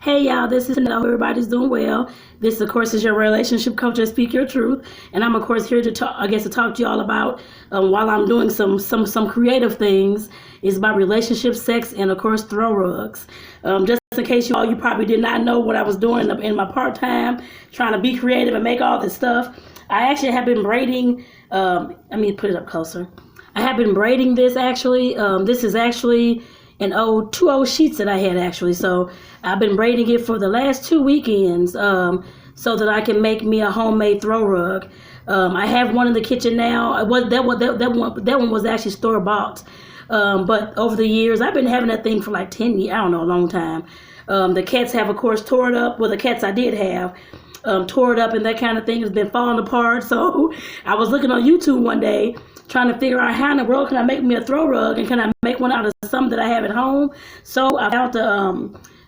Hey y'all, this is Tonetta. Hope everybody's doing well. This, of course, is your relationship coach and Speak Your Truth, and I'm, of course, here to talk. To talk to y'all about while I'm doing some creative things. It's about relationships, sex, and of course, throw rugs. Just in case you probably did not know what I was doing in my part time, trying to be creative and make all this stuff. I actually have been braiding. Let me put it up closer. I have been braiding this actually. This is actually two old sheets that I had actually. So I've been braiding it for the last 2 weekends so that I can make me a homemade throw rug. I have one in the kitchen now. That one was actually store bought. But over the years, I've been having that thing for like 10 years. I don't know, a long time. The cats have, of course, tore it up. Well, the cats I did have tore it up and that kind of thing has been falling apart. So I was looking on YouTube one day trying to figure out how in the world can I make me a throw rug and can I make one out of some that I have at home. So I found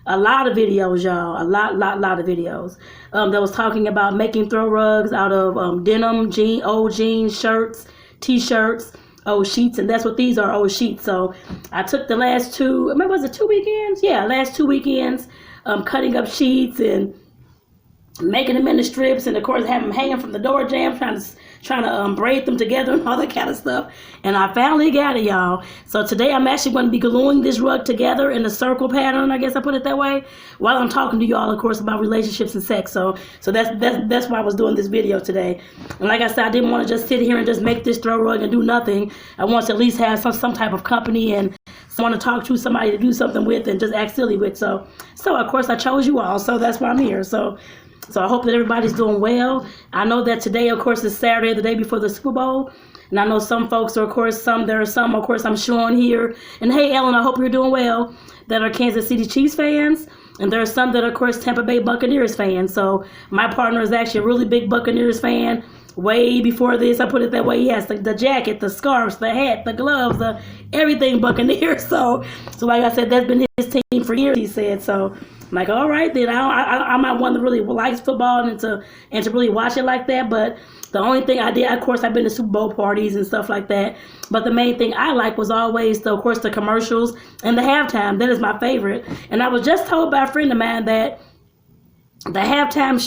a lot of videos, y'all, a lot of videos that was talking about making throw rugs out of denim, old jeans, shirts, t-shirts, old sheets, and that's what these are, old sheets. So I took the last was it 2 weekends? Yeah, last 2 weekends, cutting up sheets and making them into strips, and of course having them hanging from the door jam, trying to braid them together and all that kind of stuff. And I finally got it, y'all. So today I'm actually going to be gluing this rug together in a circle pattern, I guess I put it that way, while I'm talking to y'all, of course, about relationships and sex. So that's why I was doing this video today. And like I said, I didn't want to just sit here and just make this throw rug and do nothing. I want to at least have some type of company and someone to talk to, somebody to do something with and just act silly with. So of course I chose you all, so that's why I'm here. So I hope that everybody's doing well. I know that today, of course, is Saturday, the day before the Super Bowl. And I know some folks are, of course, of course, I'm showing here. And hey, Ellen, I hope you're doing well, that are Kansas City Chiefs fans. And there are some that are, of course, Tampa Bay Buccaneers fans. So my partner is actually a really big Buccaneers fan. Way before this, I put it that way. He has the jacket, the scarves, the hat, the gloves, everything Buccaneers. So like I said, that's been his team for years, he said. So I'm like, all right, then I'm not one that really likes football and to really watch it like that. But the only thing I did, of course, I've been to Super Bowl parties and stuff like that. But the main thing I like was always, of course, the commercials and the halftime. That is my favorite. And I was just told by a friend of mine that the halftime,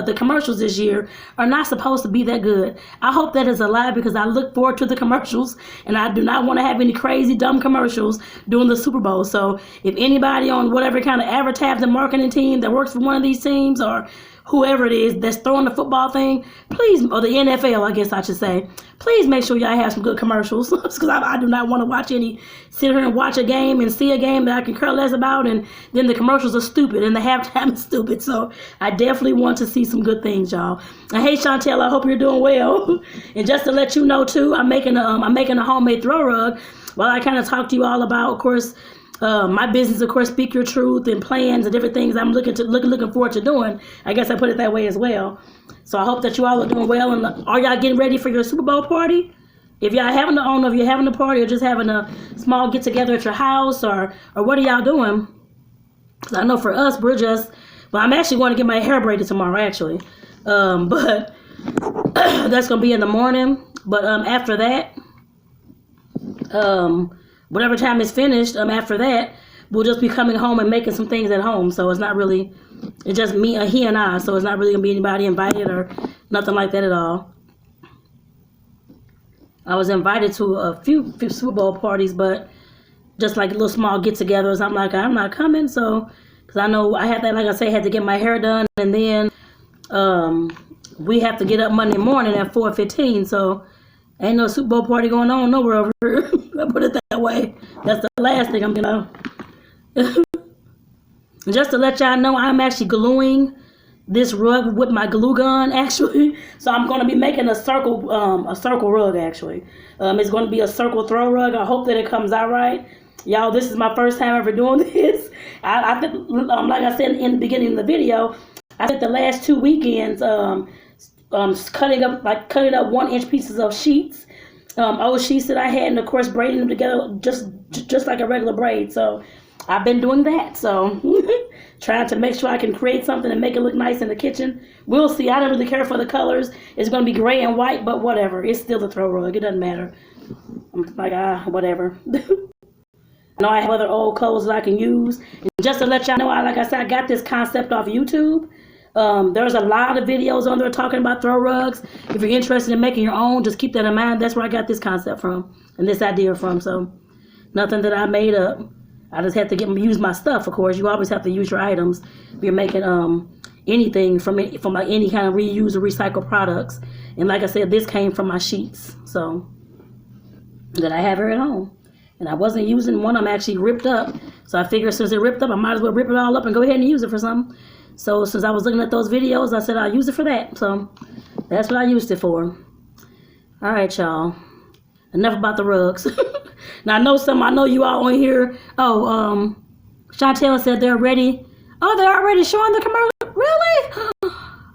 the commercials this year are not supposed to be that good. I hope that is a lie because I look forward to the commercials and I do not want to have any crazy, dumb commercials during the Super Bowl. So if anybody on whatever kind of advertising marketing team that works for one of these teams or whoever it is that's throwing the football thing, please, or the NFL, I guess I should say, please make sure y'all have some good commercials because I do not want to sit here and watch a game and see a game that I can care less about and then the commercials are stupid and the halftime is stupid. So I definitely want to see some good things, y'all. And hey, Chantel, I hope you're doing well. And just to let you know too, I'm making a homemade throw rug. Well, I kind of talked to you all about, of course, my business, of course, Speak Your Truth and plans and different things I'm looking forward to doing. I guess I put it that way as well. So I hope that you all are doing well. And are y'all getting ready for your Super Bowl party? If y'all having, I don't know if you're having a party or just having a small get together at your house or what are y'all doing? Because I know for us, I'm actually going to get my hair braided tomorrow, actually. But that's going to be in the morning. But after that, whatever time it's finished, after that, we'll just be coming home and making some things at home. So it's not really, it's just me, he and I. So it's not really going to be anybody invited or nothing like that at all. I was invited to a few Super Bowl parties, but just like little small get-togethers. I'm like, I'm not coming. So, because I know I had that, like I say, had to get my hair done. And then we have to get up Monday morning at 4:15. So ain't no Super Bowl party going on nowhere over here. I put it that way. That's the last thing I'm gonna. Just to let y'all know, I'm actually gluing this rug with my glue gun, actually. So I'm gonna be making a circle rug, actually. It's gonna be a circle throw rug. I hope that it comes out right. Y'all, this is my first time ever doing this. I think, like I said in the beginning of the video, I think the last 2 weekends, cutting up 1-inch pieces of sheets, old sheets that I had, and of course braiding them together just like a regular braid. So I've been doing that. So trying to make sure I can create something and make it look nice in the kitchen. We'll see. I don't really care for the colors. It's going to be gray and white, but whatever. It's still a throw rug. It doesn't matter. I'm like, whatever. I know I have other old clothes that I can use. And just to let y'all know, like I said, I got this concept off YouTube. There's a lot of videos on there talking about throw rugs. If you're interested in making your own, just keep that in mind. That's where I got this concept from and this idea from. So nothing that I made up. I just have to use my stuff. Of course, you always have to use your items if you're making anything from like any kind of reuse or recycled products. And like I said, this came from my sheets, so that I have here at home. And I wasn't using one of them, actually ripped up. So I figured since it ripped up, I might as well rip it all up and go ahead and use it for something. So since I was looking at those videos, I said I'll use it for that. So that's what I used it for. All right, y'all. Enough about the rugs. Now I know you all on here. Oh, Chantel said they're ready. Oh, they're already showing the commercial. Really?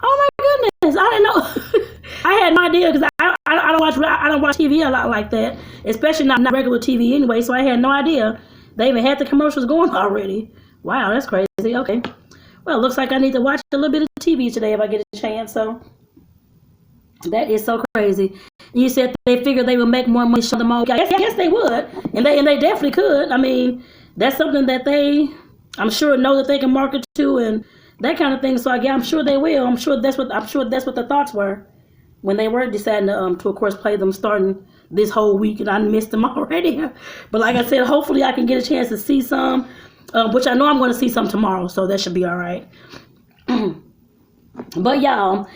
Oh my goodness! I didn't know. I had no idea because I don't watch TV a lot like that, especially not regular TV anyway. So I had no idea they even had the commercials going already. Wow, that's crazy. Okay, well, it looks like I need to watch a little bit of TV today if I get a chance. So that is so crazy. You said they figured they would make more money showing them all. Yes, they would, and they definitely could. I mean, that's something that I'm sure know that they can market to and that kind of thing. So I'm sure they will. I'm sure that's what the thoughts were when they were deciding to of course play them starting this whole week, and I missed them already. But like I said, hopefully I can get a chance to see some, which I know I'm going to see some tomorrow, so that should be all right. But y'all,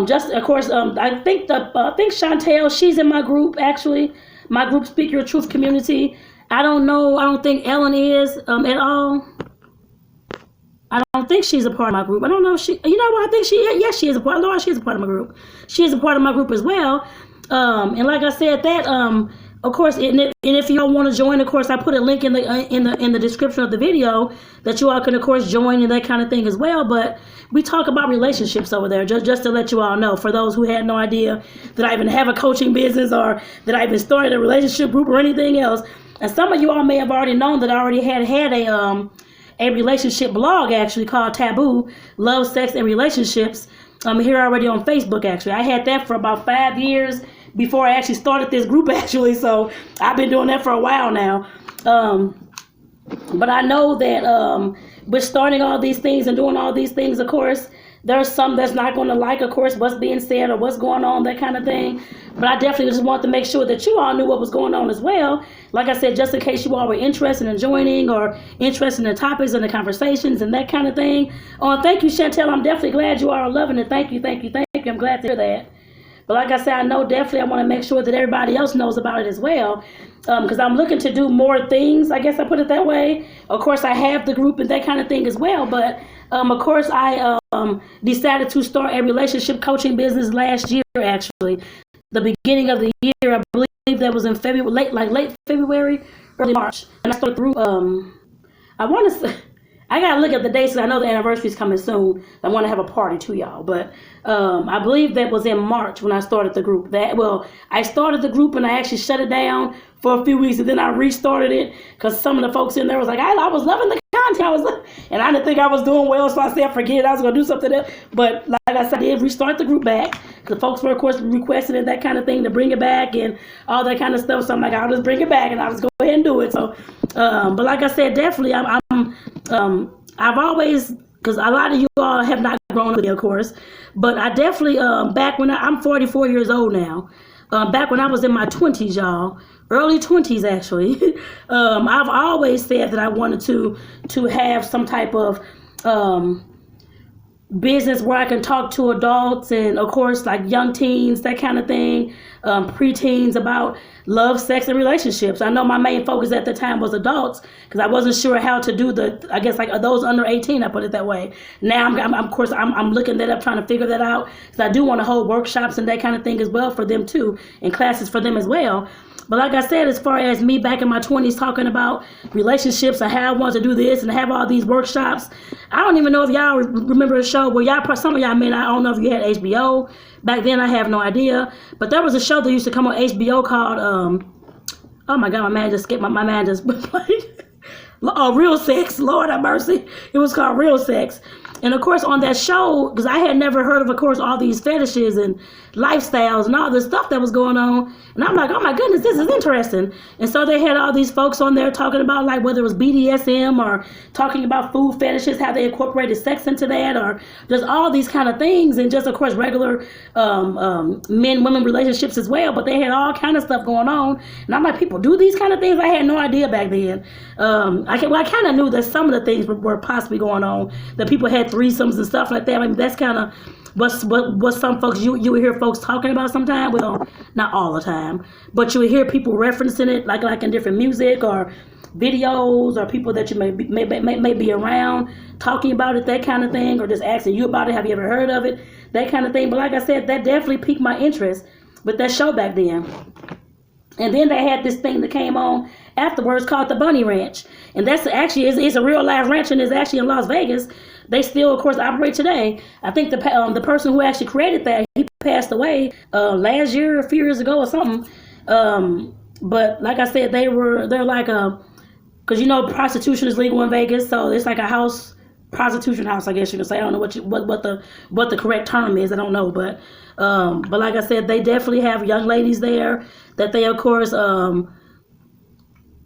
just of course, I think Chantel, she's in my group actually, my group Speak Your Truth community. I don't know. I don't think Ellen is at all. I don't think she's a part of my group. I don't know if she, you know what, I think she is a part. I know she is a part of my group. She is a part of my group as well. And like I said, that, of course, and if you all want to join, of course, I put a link in the description of the video that you all can, of course, join and that kind of thing as well. But we talk about relationships over there, just to let you all know, for those who had no idea that I even have a coaching business or that I even started a relationship group or anything else. And some of you all may have already known that I already had a relationship blog actually called Taboo, Love, Sex, and Relationships. Here already on Facebook actually. I had that for about 5 years before I actually started this group actually. So I've been doing that for a while now. But I know that with starting all these things and doing all these things, of course, there's some that's not going to like, of course, what's being said or what's going on, that kind of thing. But I definitely just want to make sure that you all knew what was going on as well. Like I said, just in case you all were interested in joining or interested in the topics and the conversations and that kind of thing. Oh, thank you, Chantel. I'm definitely glad you all are loving it. Thank you. I'm glad to hear that. But like I said, I know definitely I want to make sure that everybody else knows about it as well. Because I'm looking to do more things, I guess I put it that way. Of course, I have the group and that kind of thing as well. But of course, I decided to start a relationship coaching business last year, actually. The beginning of the year, I believe that was in February, late February, early March. And I started through, I want to say, I got to look at the dates because I know the anniversary is coming soon. I want to have a party too, y'all. But I believe that was in March when I started the group. I started the group and I actually shut it down for a few weeks, and then I restarted it because some of the folks in there was like, I was loving the content. And I didn't think I was doing well, so I said, forget it. I was going to do something else. But like I said, I did restart the group back because folks were, of course, requesting it, that kind of thing, to bring it back and all that kind of stuff. So I'm like, I'll just bring it back and I'll just go ahead and do it. So, but like I said, definitely, I've always, because a lot of you all have not grown up with me, of course, but I definitely, back when I'm 44 years old now, back when I was in my 20s, y'all, early 20s actually, I've always said that I wanted to have some type of business where I can talk to adults and, of course, like young teens, that kind of thing, preteens, about love, sex, and relationships. I know my main focus at the time was adults because I wasn't sure how to do I guess like those under 18, I put it that way. Now, I'm looking that up, trying to figure that out, because I do want to hold workshops and that kind of thing as well for them too, and classes for them as well. But like I said, as far as me back in my 20s talking about relationships and how I want to do this and have all these workshops, I don't even know if y'all remember a show where some of y'all may not, I don't know if you had HBO. Back then, I have no idea. But there was a show that used to come on HBO called, oh my God, my man just played. Oh, Real Sex, Lord have mercy. It was called Real Sex. And of course, on that show, because I had never heard of course, all these fetishes and lifestyles and all this stuff that was going on. And I'm like, oh my goodness, this is interesting. And so they had all these folks on there talking about like whether it was BDSM or talking about food fetishes, how they incorporated sex into that, or just all these kind of things. And just, of course, regular men-women relationships as well. But they had all kind of stuff going on. And I'm like, people do these kind of things? I had no idea back then. I kind of knew that some of the things were possibly going on, that people had threesomes and stuff like that. I mean, that's kind of what some folks, you would hear folks talking about sometimes. Well, not all the time, but you would hear people referencing it like in different music or videos, or people that you may be around talking about it, that kind of thing, or just asking you about it. Have you ever heard of it? That kind of thing. But like I said, that definitely piqued my interest with that show back then. And then they had this thing that came on afterwards called the Bunny Ranch. And that's actually, it's a real live ranch, and it's actually in Las Vegas. They still, of course, operate today. I think the person who actually created that, he passed away last year, a few years ago or something. But like I said, they're like because you know prostitution is legal in Vegas, so it's like a prostitution house, I guess you could say. I don't know what the correct term is. I don't know, but like I said, they definitely have young ladies there that they, of course,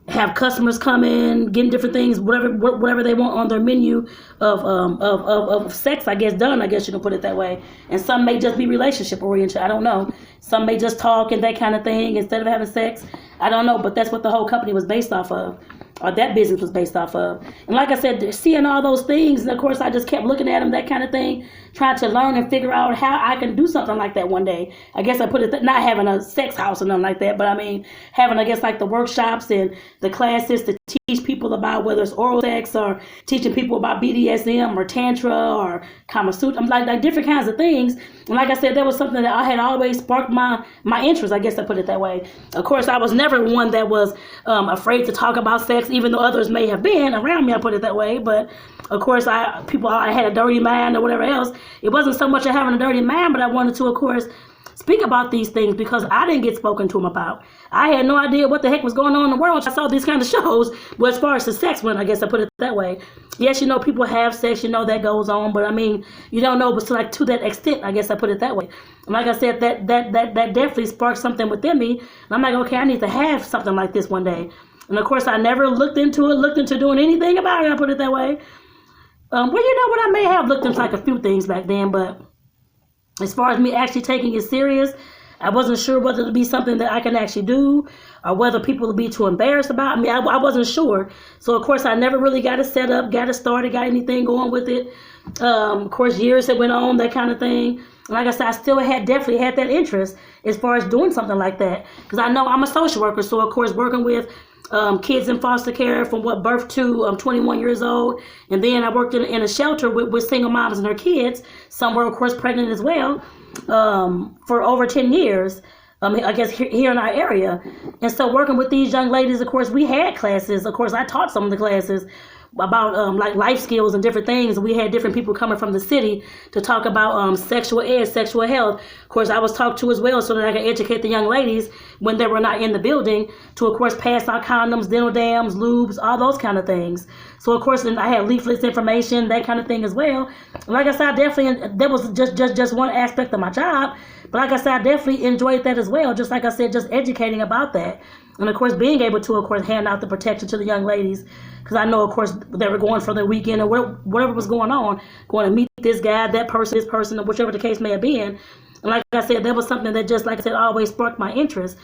have customers come in, getting different things, whatever they want on their menu of sex, I guess, done. I guess you can put it that way. And some may just be relationship oriented. I don't know. Some may just talk and that kind of thing instead of having sex. I don't know, but that's what the whole company was based off of, or that business was based off of. And like I said, seeing all those things, and of course I just kept looking at them, that kind of thing, trying to learn and figure out how I can do something like that one day. I guess I put it, not having a sex house or nothing like that, but I mean having, I guess, like the workshops and the classes to teach people about whether it's oral sex, or teaching people about BDSM or Tantra or Kama Sutra, like different kinds of things. And like I said, that was something that I had always sparked my interest, I guess I put it that way. Of course, I was never one that was afraid to talk about sex, even though others may have been around me, I put it that way. But of course, I had a dirty mind or whatever else. It wasn't so much of having a dirty mind, but I wanted to, of course, speak about these things because I didn't get spoken to them about. I had no idea what the heck was going on in the world. I saw these kind of shows. Well, as far as the sex went, I guess I put it that way. Yes, you know, people have sex, you know, that goes on, but I mean, you don't know, but to that extent, I guess I put it that way. And like I said, that definitely sparked something within me. And I'm like, okay, I need to have something like this one day. And of course, I never looked into doing anything about it, I put it that way. Well, you know what, I may have looked into like a few things back then, but as far as me actually taking it serious, I wasn't sure whether it would be something that I can actually do, or whether people would be too embarrassed about me. I wasn't sure. So, of course, I never really got it set up, got it started, got anything going with it. Of course, years had went on, that kind of thing. And like I said, I still definitely had that interest as far as doing something like that. Because I know I'm a social worker, so, of course, working with kids in foster care from birth to 21 years old. And then I worked in a shelter with single moms and their kids. Some were, of course, pregnant as well, for over 10 years, I guess, here in our area. And so working with these young ladies, of course, we had classes. Of course, I taught some of the classes about like life skills and different things. We had different people coming from the city to talk about sexual health. Of course, I was talked to as well so that I could educate the young ladies when they were not in the building to, of course, pass out condoms, dental dams, lubes, all those kind of things. So, of course, then I had leaflets, information, that kind of thing as well. And like I said, that was just one aspect of my job. But like I said, I definitely enjoyed that as well. Just like I said, just educating about that. And, of course, being able to, of course, hand out the protection to the young ladies. Because I know, of course, they were going for their weekend or whatever was going on, going to meet this guy, that person, this person, or whichever the case may have been. And like I said, that was something that just, like I said, always sparked my interest.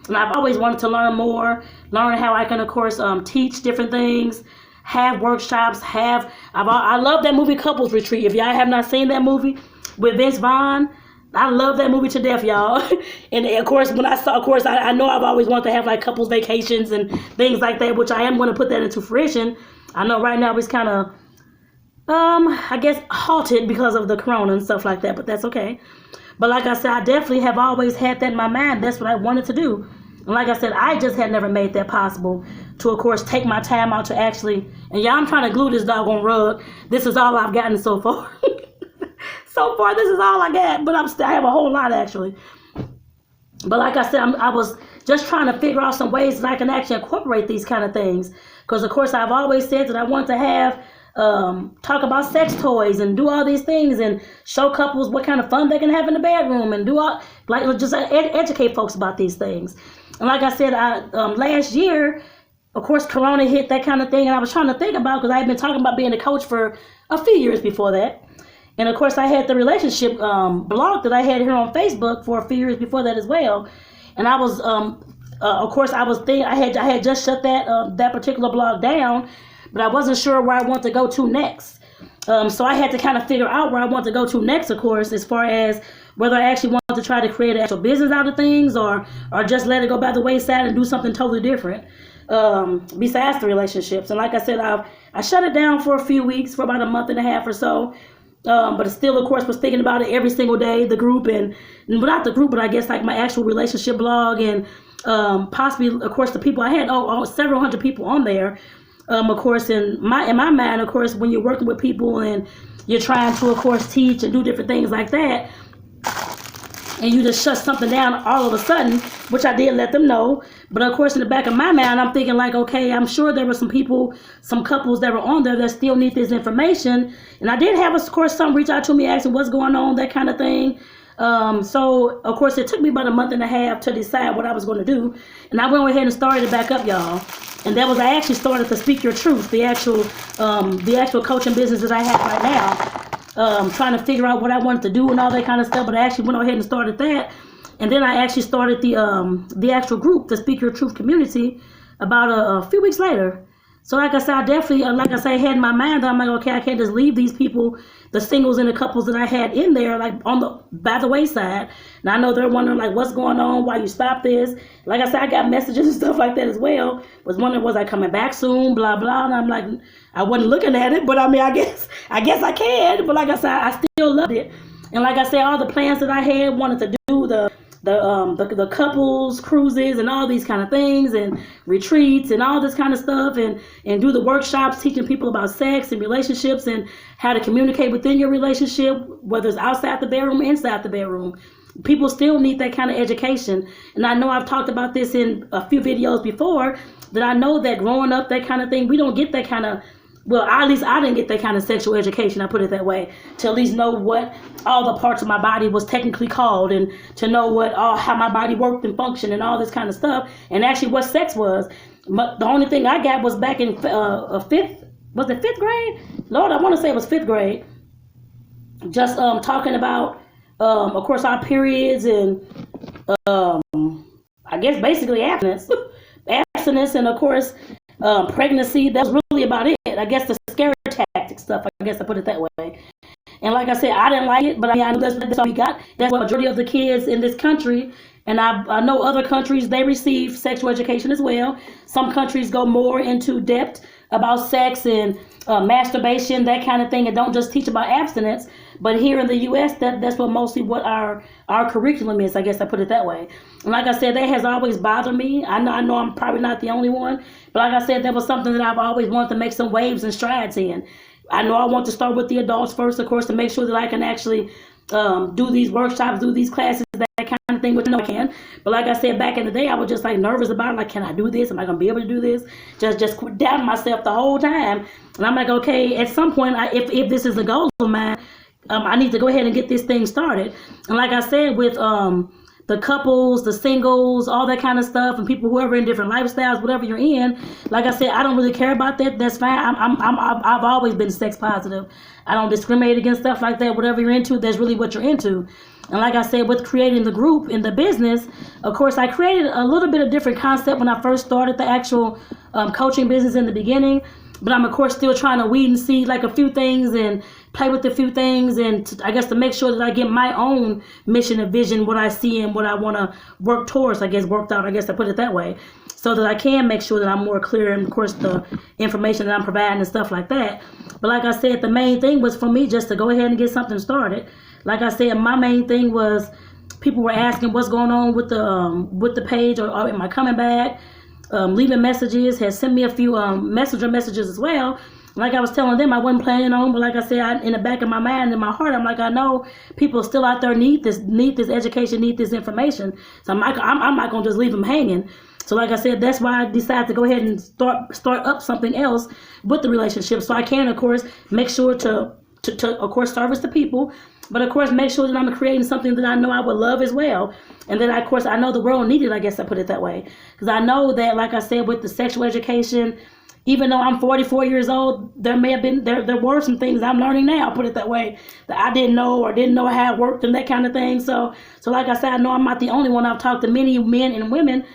And I've always wanted to learn more, learn how I can, of course, teach different things, have workshops, I love that movie Couples Retreat. If y'all have not seen that movie with Vince Vaughn, I love that movie to death, y'all. And of course, when I saw, of course, I know I've always wanted to have like couples vacations and things like that, which I am going to put that into fruition. I know right now it's kind of, I guess, halted because of the corona and stuff like that, but that's okay. But like I said, I definitely have always had that in my mind. That's what I wanted to do. And like I said, I just had never made that possible to, of course, take my time out to actually, and y'all, I'm trying to glue this doggone rug. This is all I've gotten so far. So far, this is all I got, but I have a whole lot, actually. But like I said, I was just trying to figure out some ways that I can actually incorporate these kind of things. Because, of course, I've always said that I want to have talk about sex toys and do all these things and show couples what kind of fun they can have in the bedroom and do all just educate folks about these things. And like I said, last year, of course, Corona hit, that kind of thing, and I was trying to think about, because I had been talking about being a coach for a few years before that. And of course, I had the relationship blog that I had here on Facebook for a few years before that as well. And I was, of course, I had just shut that particular blog down, but I wasn't sure where I want to go to next. So I had to kind of figure out where I want to go to next, of course, as far as whether I actually want to try to create an actual business out of things or just let it go by the wayside and do something totally different besides the relationships. And like I said, I shut it down for a few weeks, for about a month and a half or so. But still, of course, was thinking about it every single day, the group, and not the group, but I guess like my actual relationship blog, and possibly, of course, the people I had, several hundred people on there. Of course, in my mind, of course, when you're working with people and you're trying to, of course, teach and do different things like that, and you just shut something down all of a sudden, which I did let them know. But of course, in the back of my mind, I'm thinking like, okay, I'm sure there were some people, some couples that were on there that still need this information. And I did have, of course, some reach out to me asking what's going on, that kind of thing. So, of course, it took me about a month and a half to decide what I was going to do. And I went ahead and started it back up, y'all. And that was, I actually started to Speak Your Truth, the actual coaching business that I have right now. Trying to figure out what I wanted to do and all that kind of stuff, but I actually went ahead and started that. And then I actually started the actual group, the Speak Your Truth community, about a few weeks later. So like I said, I definitely, had in my mind that I'm like, okay, I can't just leave these people, the singles and the couples that I had in there, like by the wayside. And I know they're wondering like, what's going on? Why you stopped this? Like I said, I got messages and stuff like that as well. Was wondering, was I coming back soon? Blah blah. And I'm like, I wasn't looking at it, but I mean, I guess I can. But like I said, I still loved it. And like I said, all the plans that I had, wanted to do the couples cruises and all these kind of things, and retreats and all this kind of stuff, and do the workshops teaching people about sex and relationships and how to communicate within your relationship, whether it's outside the bedroom or inside the bedroom. People still need that kind of education. And I know I've talked about this in a few videos before, that I know that growing up, that kind of thing, we don't get that kind of, well, at least I didn't get that kind of sexual education, I put it that way, to at least know what all the parts of my body was technically called, and to know how my body worked and functioned and all this kind of stuff, and actually what sex was. But the only thing I got was back in fifth grade? Lord, I want to say it was fifth grade. Just talking about, of course, our periods and I guess basically abstinence, and of course, pregnancy. That's really about it. I guess the scare tactic stuff, I guess I put it that way. And like I said, I didn't like it, but I mean, I know that's all we got. That's what the majority of the kids in this country, and I know other countries, they receive sexual education as well. Some countries go more into depth about sex and masturbation, that kind of thing, and don't just teach about abstinence. But here in the U.S., that's what our curriculum is, I guess I put it that way. And like I said, that has always bothered me. I know I'm probably not the only one, but like I said, that was something that I've always wanted to make some waves and strides in. I know I want to start with the adults first, of course, to make sure that I can actually do these workshops, do these classes, that kind of thing, which I know I can. But like I said, back in the day, I was just like nervous about it. Like, can I do this? Am I going to be able to do this? Just doubting myself the whole time. And I'm like, okay, at some point, if this is a goal of mine, I need to go ahead and get this thing started. And like I said, with the couples, the singles, all that kind of stuff, and people, whoever in different lifestyles, whatever you're in, like I said, I don't really care about that. That's fine. I've always been sex positive. I don't discriminate against stuff like that. Whatever you're into, that's really what you're into. And like I said, with creating the group and the business, of course, I created a little bit of different concept when I first started the actual coaching business in the beginning. But I'm, of course, still trying to weed and see like a few things and play with a few things, and I guess to make sure that I get my own mission and vision, what I see and what I want to work towards, worked out, I guess I put it that way, so that I can make sure that I'm more clear, and of course the information that I'm providing and stuff like that. But like I said, the main thing was for me just to go ahead and get something started. Like I said, my main thing was people were asking what's going on with the page, or am I coming back? Leaving messages, has sent me a few messenger messages as well. Like I was telling them, I wasn't planning on, but like I said, in the back of my mind, in my heart, I'm like, I know people still out there need this education, need this information. So I'm not gonna just leave them hanging. So like I said, that's why I decided to go ahead and start up something else with the relationship. So I can, of course, make sure to of course, service the people, but of course, make sure that I'm creating something that I know I would love as well. And then, of course, I know the world needed, I guess I put it that way. Because I know that, like I said, with the sexual education, even though I'm 44 years old, there were some things I'm learning now, put it that way, that I didn't know or didn't know how it worked and that kind of thing. So like I said, I know I'm not the only one. I've talked to many men and women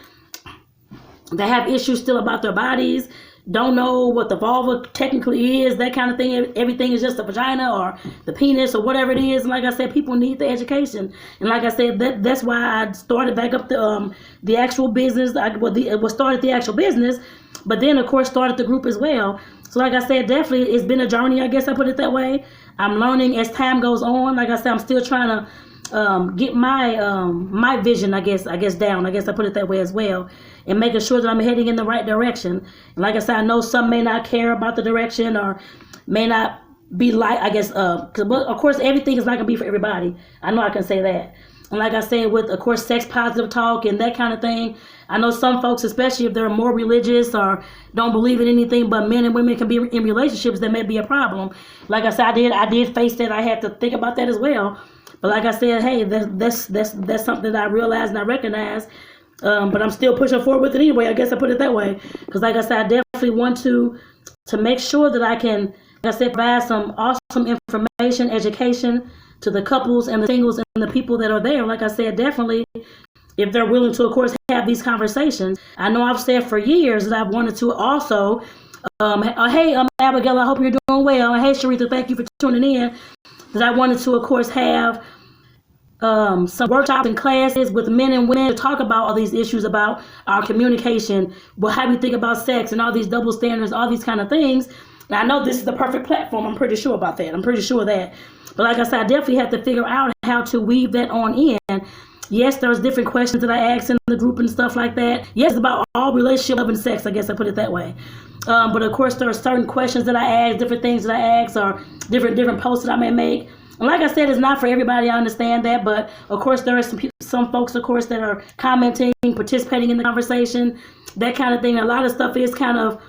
that have issues still about their bodies, don't know what the vulva technically is, that kind of thing. Everything is just the vagina or the penis or whatever it is. And like I said, people need the education. And like I said, that's why I started back up the actual business. Started the actual business, but then of course started the group as well. So like I said, definitely it's been a journey, I guess I put it that way. I'm learning as time goes on. Like I said, I'm still trying to get my vision, I guess down. I guess I put it that way as well, and making sure that I'm heading in the right direction. And like I said, I know some may not care about the direction or may not be like, I guess, but of course everything is not gonna be for everybody. I know I can say that. And like I said, with of course sex positive talk and that kind of thing, I know some folks, especially if they're more religious or don't believe in anything but men and women can be in relationships, that may be a problem. Like I said, I did face that. I had to think about that as well. But like I said, hey, that's something that I realized and I recognize. But I'm still pushing forward with it anyway. I guess I put it that way. Because like I said, I definitely want to make sure that I can, like I said, provide some awesome information, education to the couples and the singles and the people that are there. Like I said, definitely, if they're willing to, of course, have these conversations. I know I've said for years that I've wanted to also, hey, Abigail, I hope you're doing well. Hey, Sharitha, thank you for tuning in. That I wanted to, of course, have some workshops and classes with men and women to talk about all these issues about our communication, how we think about sex and all these double standards, all these kind of things. And I know this is the perfect platform. I'm pretty sure about that. I'm pretty sure of that. But like I said, I definitely have to figure out how to weave that on in. Yes, there's different questions that I ask in the group and stuff like that. Yes, it's about all relationship, love, and sex. I guess I put it that way. But of course, there are certain questions that I ask, different things that I ask, or different posts that I may make. And like I said, it's not for everybody. I understand that, but of course, there are some folks, of course, that are commenting, participating in the conversation, that kind of thing. A lot of stuff is kind of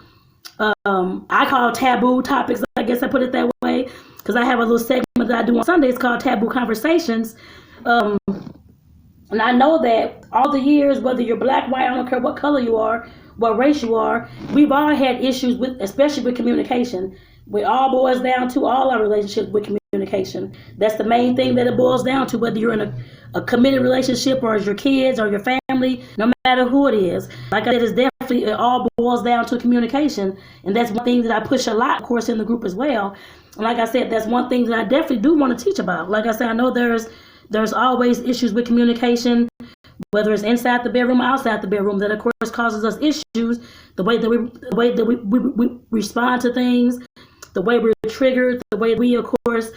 I call taboo topics. I guess I put it that way because I have a little segment that I do on Sundays called Taboo Conversations. And I know that all the years, whether you're black, white, I don't care what color you are, what race you are, we've all had issues with, especially with communication. It all boils down to all our relationships with communication. That's the main thing that it boils down to, whether you're in a committed relationship or as your kids or your family, no matter who it is. Like I said, it's definitely, it all boils down to communication. And that's one thing that I push a lot, of course, in the group as well. And like I said, that's one thing that I definitely do want to teach about. Like I said, I know there's always issues with communication, whether it's inside the bedroom or outside the bedroom, that of course causes us issues. The way that we respond to things, the way we're triggered, the way we, of course,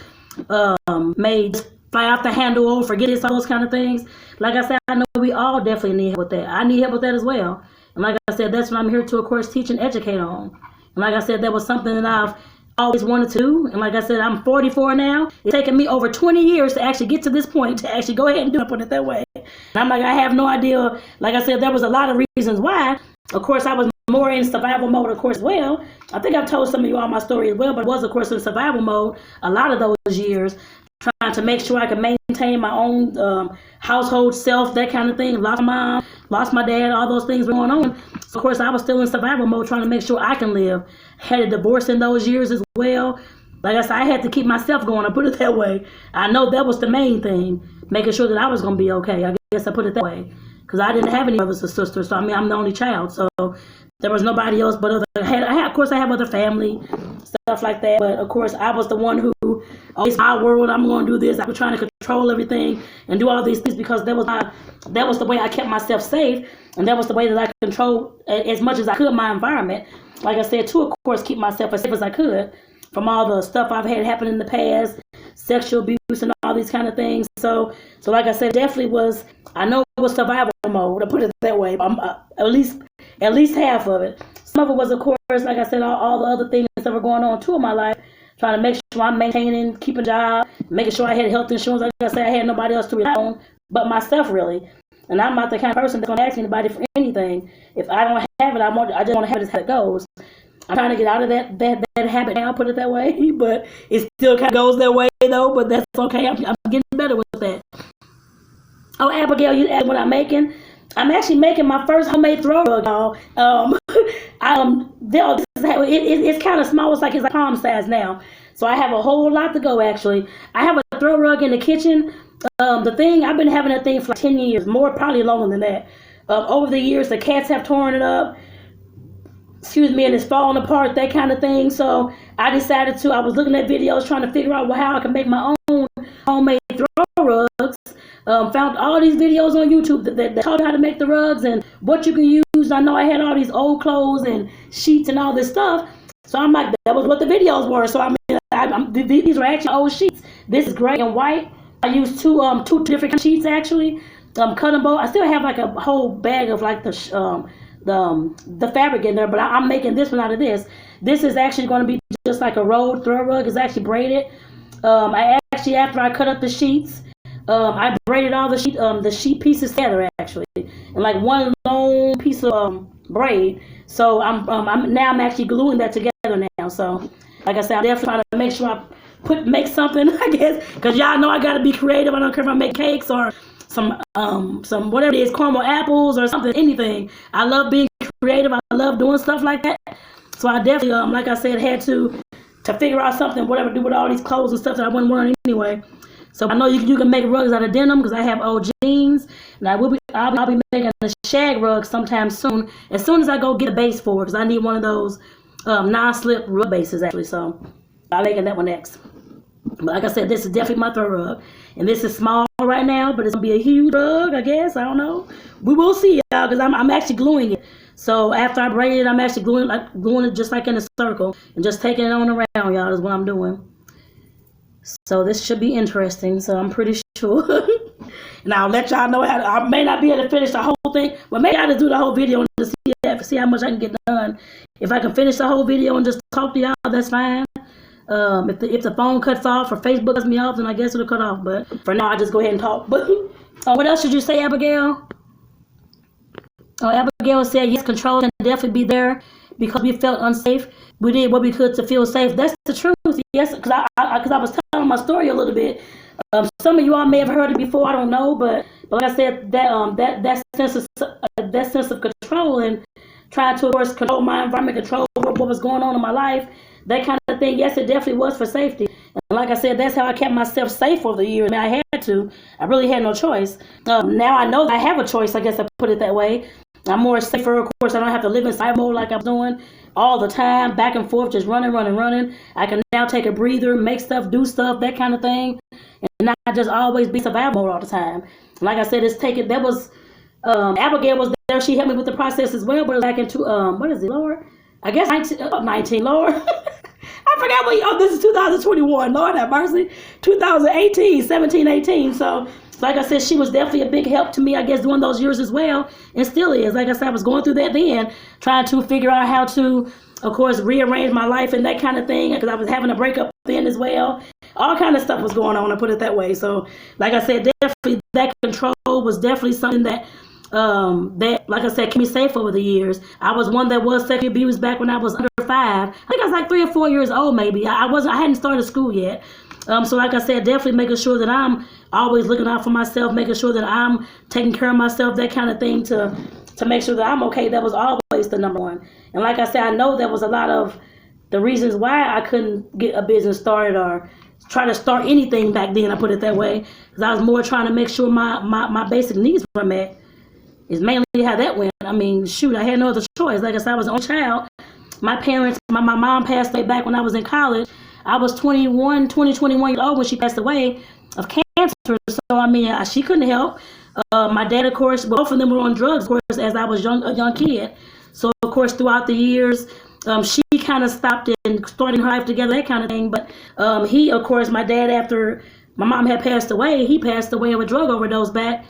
may fly off the handle or forget this, all those kind of things. Like I said, I know we all definitely need help with that. I need help with that as well. And like I said, that's what I'm here to, of course, teach and educate on. And like I said, that was something that I've always wanted to do. And like I said, I'm 44 now. It's taken me over 20 years to actually get to this point, to actually go ahead and do it, put it that way. And I'm like, I have no idea. Like I said, there was a lot of reasons why. Of course, I was more in survival mode, of course, as well. I think I've told some of you all my story as well, but I was, of course, in survival mode a lot of those years, trying to make sure I could maintain my own household self, that kind of thing. Lost my mom, lost my dad, all those things were going on. So, of course, I was still in survival mode, trying to make sure I can live. Had a divorce in those years as well. Like I said, I had to keep myself going, I put it that way. I know that was the main thing, making sure that I was going to be okay. I guess I put it that way. Because I didn't have any brothers or sisters, so I mean, I'm the only child. So there was nobody else but of course, I have other family, stuff like that. But of course, I was the one who, oh, it's my world, I'm going to do this. I was trying to control everything and do all these things because that was the way I kept myself safe. And that was the way that I controlled as much as I could my environment. Like I said, to, of course, keep myself as safe as I could from all the stuff I've had happen in the past, sexual abuse and all these kind of things. So like I said, definitely was, I know it was survival mode, to put it that way. At least half of it. Some of it was, of course, like I said, all the other things that were going on too in my life, trying to make sure I'm maintaining, keeping a job, making sure I had health insurance. Like I said, I had nobody else to rely on but myself, really. And I'm not the kind of person that's going to ask anybody for anything. If I don't have it, I just want to have it as how it goes. I'm trying to get out of that habit now, put it that way. But it still kind of goes that way, though. But that's okay. I'm getting better with that. Oh, Abigail, you asked what I'm making? I'm actually making my first homemade throw rug, y'all. It's kind of small. It's like palm size now. So I have a whole lot to go, actually. I have a throw rug in the kitchen. The thing, I've been having that thing for like 10 years, more, probably longer than that. Over the years, the cats have torn it up. Excuse me, and it's falling apart, that kind of thing. So I decided I was looking at videos trying to figure out how I can make my own homemade throw rugs. Found all these videos on YouTube that taught how to make the rugs and what you can use. I know I had all these old clothes and sheets and all this stuff. So I'm like, that was what the videos were. So I mean, these are actually old sheets. This is gray and white. I used two different sheets actually. Cut them both. I still have like a whole bag of like the fabric in there, but I'm making this one out of this. This is actually going to be just like a rolled throw rug. It's actually braided. After I cut up the sheets, I braided all the sheet pieces together actually, and like one long piece of braid. So I'm actually gluing that together now. So like I said, I'm definitely trying to make sure I make something, I guess, because y'all know I gotta be creative. I don't care if I make cakes or some whatever it is, caramel apples or something, anything. I love being creative. I love doing stuff like that. So I definitely, like I said, had to figure out something, whatever, do with all these clothes and stuff that I wasn't wearing anyway. So I know you can make rugs out of denim because I have old jeans, and I'll be making a shag rug sometime soon. As soon as I go get a base for it, because I need one of those non-slip rug bases actually. So I'll make that one next. But like I said, this is definitely my throw rug, and this is small right now, but it's gonna be a huge rug, I guess. I don't know. We will see, y'all, because I'm actually gluing it. So after I braid it, I'm actually gluing it just like in a circle and just taking it on around, y'all, is what I'm doing. So this should be interesting. So I'm pretty sure. And I'll let y'all know I may not be able to finish the whole thing, but maybe I'll just do the whole video and just see how much I can get done. If I can finish the whole video and just talk to y'all, that's fine. If the phone cuts off or Facebook cuts me off, then I guess it'll cut off. But for now, I just go ahead and talk. But what else should you say, Abigail? Abigail said, yes, control can definitely be there because we felt unsafe. We did what we could to feel safe. That's the truth. Yes, because I was telling my story a little bit. Some of you all may have heard it before. I don't know, but like I said, that sense of control and trying to, of course, control my environment, control what was going on in my life, that kind of thing. Yes, it definitely was for safety. And like I said, that's how I kept myself safe over the years. I mean, I had to. I really had no choice. Now I know that I have a choice. I guess I put it that way. I'm more safer, of course. I don't have to live in cyber mode like I was doing all the time, back and forth, just running. I can now take a breather, make stuff, do stuff, that kind of thing, and not just always be survival mode all the time. Like I said, Abigail was there. She helped me with the process as well, but back into, what is it, Lord? I guess 19, Lord. I forgot this is 2021, Lord have mercy. 2018, 17, 18, so like I said, she was definitely a big help to me, I guess, during those years as well, and still is. Like I said, I was going through that then, trying to figure out how to, of course, rearrange my life and that kind of thing, because I was having a breakup then as well. All kind of stuff was going on, to put it that way. So, like I said, definitely that control was definitely something that, like I said, kept me safe over the years. I was one that was sexually abused back when I was under 5. I think I was like 3 or 4 years old, maybe. I hadn't started school yet. So like I said, definitely making sure that I'm always looking out for myself, making sure that I'm taking care of myself, that kind of thing, to make sure that I'm okay. That was always the number one. And like I said, I know that was a lot of the reasons why I couldn't get a business started or try to start anything back then, I put it that way, because I was more trying to make sure my basic needs were met. Is mainly how that went. I mean, shoot, I had no other choice. Like I said, I was the only child. My parents, my mom passed away back when I was in college. I was 21 years old when she passed away of cancer. So, I mean, she couldn't help. My dad, of course, both of them were on drugs, of course, as I was a young kid. So, of course, throughout the years, she kind of stopped and starting her life together, that kind of thing. But he, of course, my dad, after my mom had passed away, he passed away of a drug overdose back.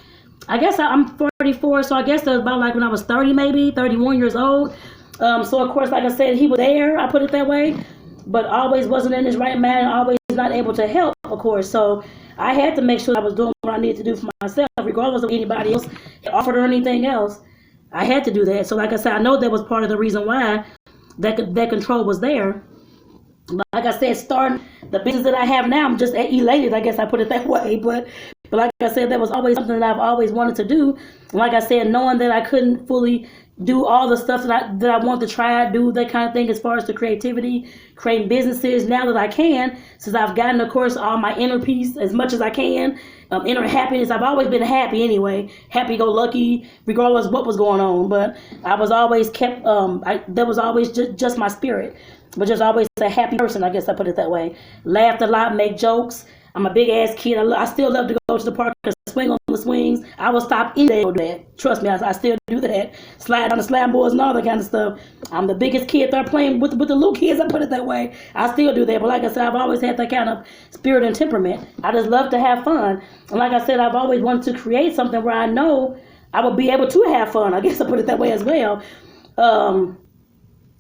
I guess I'm 44, so I guess that was about like when I was 30, maybe 31 years old. So, of course, like I said, he was there, I put it that way, but always wasn't in his right mind, and always not able to help, of course. So I had to make sure I was doing what I needed to do for myself, regardless of anybody else offered or anything else. I had to do that. So like I said, I know that was part of the reason why that control was there. Like I said, starting the business that I have now, I'm just elated, I guess I put it that way. But like I said, that was always something that I've always wanted to do. Like I said, knowing that I couldn't fully do all the stuff that I want to try, do that kind of thing as far as the creativity, creating businesses. Now that I can, since I've gotten, of course, all my inner peace as much as I can, inner happiness. I've always been happy anyway, happy-go-lucky, regardless of what was going on. But I was always kept, that was always just my spirit. But just always a happy person, I guess I put it that way. Laughed a lot, make jokes. I'm a big ass kid. I still love to go to the park and swing on the swings. I will stop any day to do that. Trust me, I still do that. Slide on the slab boards and all that kind of stuff. I'm the biggest kid there playing with the little kids, I put it that way. I still do that. But like I said, I've always had that kind of spirit and temperament. I just love to have fun. And like I said, I've always wanted to create something where I know I will be able to have fun. I guess I put it that way as well.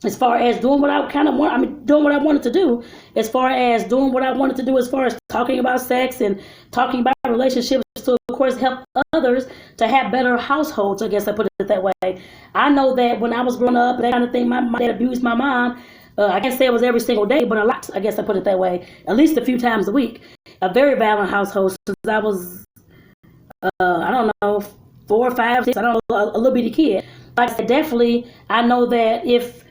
As far as doing what I kind of want, doing what I wanted to do, as far as doing what I wanted to do, as far as talking about sex and talking about relationships to, of course, help others to have better households, I guess I put it that way. I know that when I was growing up, that kind of thing, my dad abused my mom. I can't say it was every single day, but a lot, I guess I put it that way, at least a few times a week. A very violent household since I was, I don't know, 4 or 5, 6, I don't know, a little bitty kid. Like I said, definitely, I know that if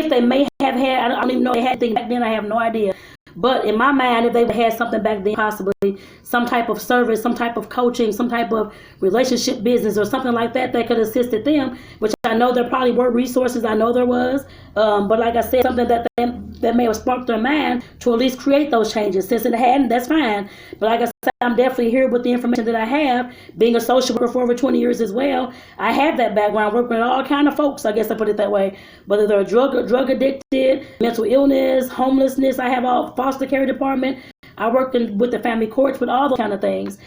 they may have had, I don't even know if they had things back then, I have no idea. But in my mind, if they had something back then, possibly some type of service, some type of coaching, some type of relationship business or something like that could have assisted them, which I know there probably were resources, I know there was. But like I said, something that may have sparked their mind to at least create those changes. Since it hadn't, that's fine. But like I said, I'm definitely here with the information that I have, being a social worker for over 20 years as well. I have that background, working with all kind of folks, I guess I put it that way. Whether they're drug addicted, mental illness, homelessness, I have all foster care department. I work with the family courts, with all those kind of things.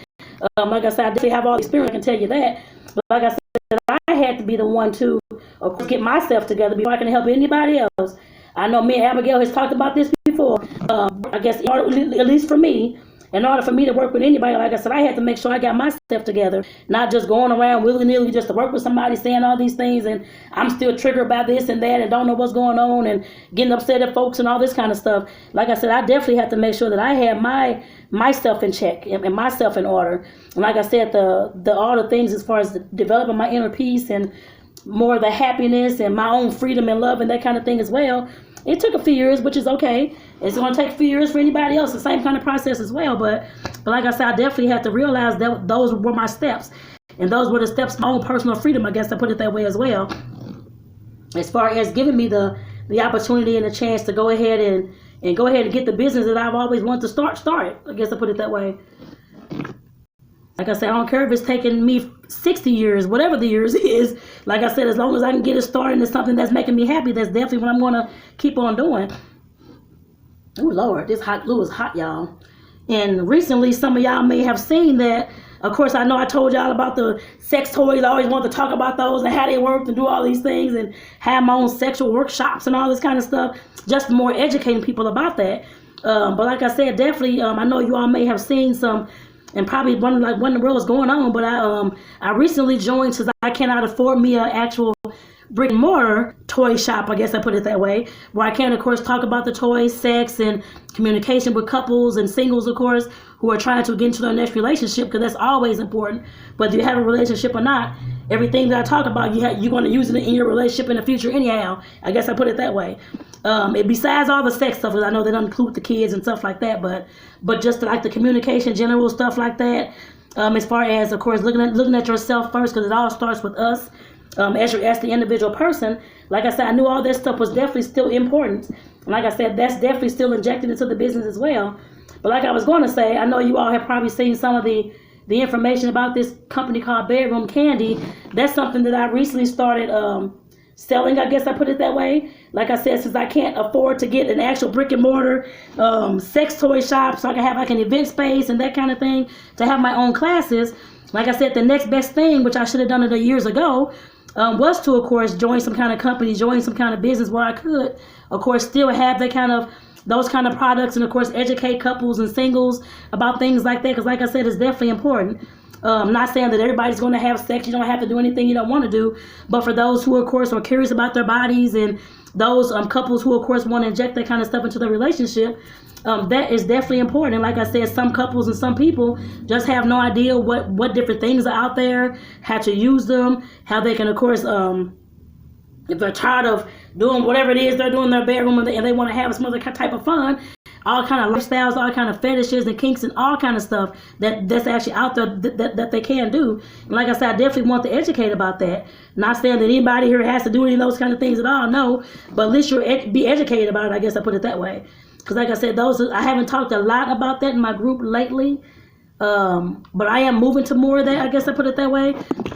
Like I said, I definitely have all the experience, I can tell you that. But like I said, I had to be the one to, of course, get myself together before I can help anybody else. I know me and Abigail has talked about this before. I guess, at least for me, in order for me to work with anybody, like I said, I had to make sure I got myself together, not just going around willy-nilly just to work with somebody saying all these things, and I'm still triggered by this and that and don't know what's going on and getting upset at folks and all this kind of stuff. Like I said, I definitely have to make sure that I have myself in check and myself in order. And like I said, all the things as far as developing my inner peace and more of the happiness and my own freedom and love and that kind of thing as well. It took a few years, which is okay. It's going to take a few years for anybody else, the same kind of process as well. But like I said, I definitely have to realize that those were my steps. And those were the steps to my own personal freedom, I guess I put it that way as well. As far as giving me the opportunity and the chance to go ahead and get the business that I've always wanted to start it. I guess I put it that way. Like I said, I don't care if it's taking me 60 years, whatever the years is. Like I said, as long as I can get it started in something that's making me happy, that's definitely what I'm going to keep on doing. Oh, Lord, this hot glue is hot, y'all. And recently, some of y'all may have seen that. Of course, I know I told y'all about the sex toys. I always wanted to talk about those and how they work and do all these things and have my own sexual workshops and all this kind of stuff, just more educating people about that. But like I said, definitely, I know you all may have seen some, and probably when the world was going on, but I recently joined, since I cannot afford me an actual brick and mortar toy shop, I guess I put it that way, where I can, of course, talk about the toys, sex, and communication with couples and singles, of course, who are trying to get into their next relationship, because that's always important. Whether you have a relationship or not, everything that I talk about, you're going to use it in your relationship in the future anyhow. I guess I put it that way. Besides all the sex stuff, I know they don't include the kids and stuff like that, but just like the communication, general stuff like that. As far as, of course, looking at yourself first, because it all starts with us. As the individual person, like I said, I knew all that stuff was definitely still important. And like I said, that's definitely still injected into the business as well. But like I was going to say, I know you all have probably seen some of the information about this company called Bedroom Candy. That's something that I recently started selling, I guess I put it that way. Like I said, since I can't afford to get an actual brick and mortar sex toy shop, so I can have like an event space and that kind of thing, to have my own classes. Like I said, the next best thing, which I should have done it years ago, was to, of course, join some kind of company, join some kind of business where I could, of course, still have those kind of products, and of course educate couples and singles about things like that, because like I said, it's definitely important. Not saying that everybody's going to have sex. You don't have to do anything you don't want to do. But for those who, of course, are curious about their bodies, and those couples who, of course, want to inject that kind of stuff into their relationship, that is definitely important. And like I said, some couples and some people just have no idea what different things are out there, how to use them, how they can, of course, if they're tired of doing whatever it is they're doing in their bedroom, and they want to have some other type of fun, all kind of lifestyles, all kind of fetishes and kinks and all kind of stuff that's actually out there that they can do. And like I said, I definitely want to educate about that. Not saying that anybody here has to do any of those kind of things at all, no. But at least be educated about it, I guess I put it that way. Because like I said, I haven't talked a lot about that in my group lately. But I am moving to more of that, I guess I put it that way.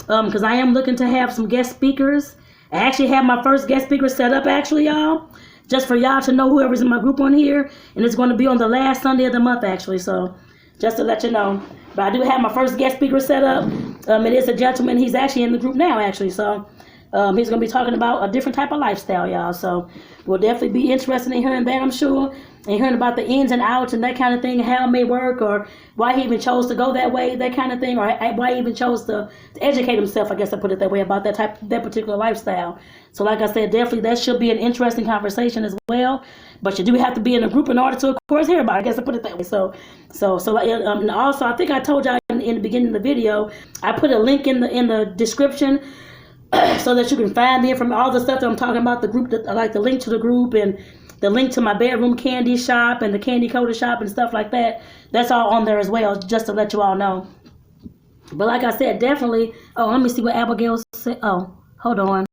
Because I am looking to have some guest speakers. I actually have my first guest speaker set up, actually, y'all. Just for y'all to know whoever's in my group on here. And it's going to be on the last Sunday of the month, actually. So just to let you know. But I do have my first guest speaker set up. It is a gentleman. He's actually in the group now, actually. So he's going to be talking about a different type of lifestyle, y'all. So we'll definitely be interested in hearing that, I'm sure. And hearing about the ins and outs and that kind of thing, how it may work, or why he even chose to go that way, that kind of thing, or why he even chose to educate himself, I guess I put it that way, about that particular lifestyle. So like I said, definitely that should be an interesting conversation as well. But you do have to be in a group in order to, of course, hear about it. I guess I put it that way. So and also, I think I told y'all in the beginning of the video, I put a link in the description so that you can find the information, all the stuff that I'm talking about, the group, like the link to the group and the link to my bedroom candy shop and the candy coater shop and stuff like that. That's all on there as well, just to let you all know. But like I said, definitely. Oh, let me see what Abigail said. Oh, hold on,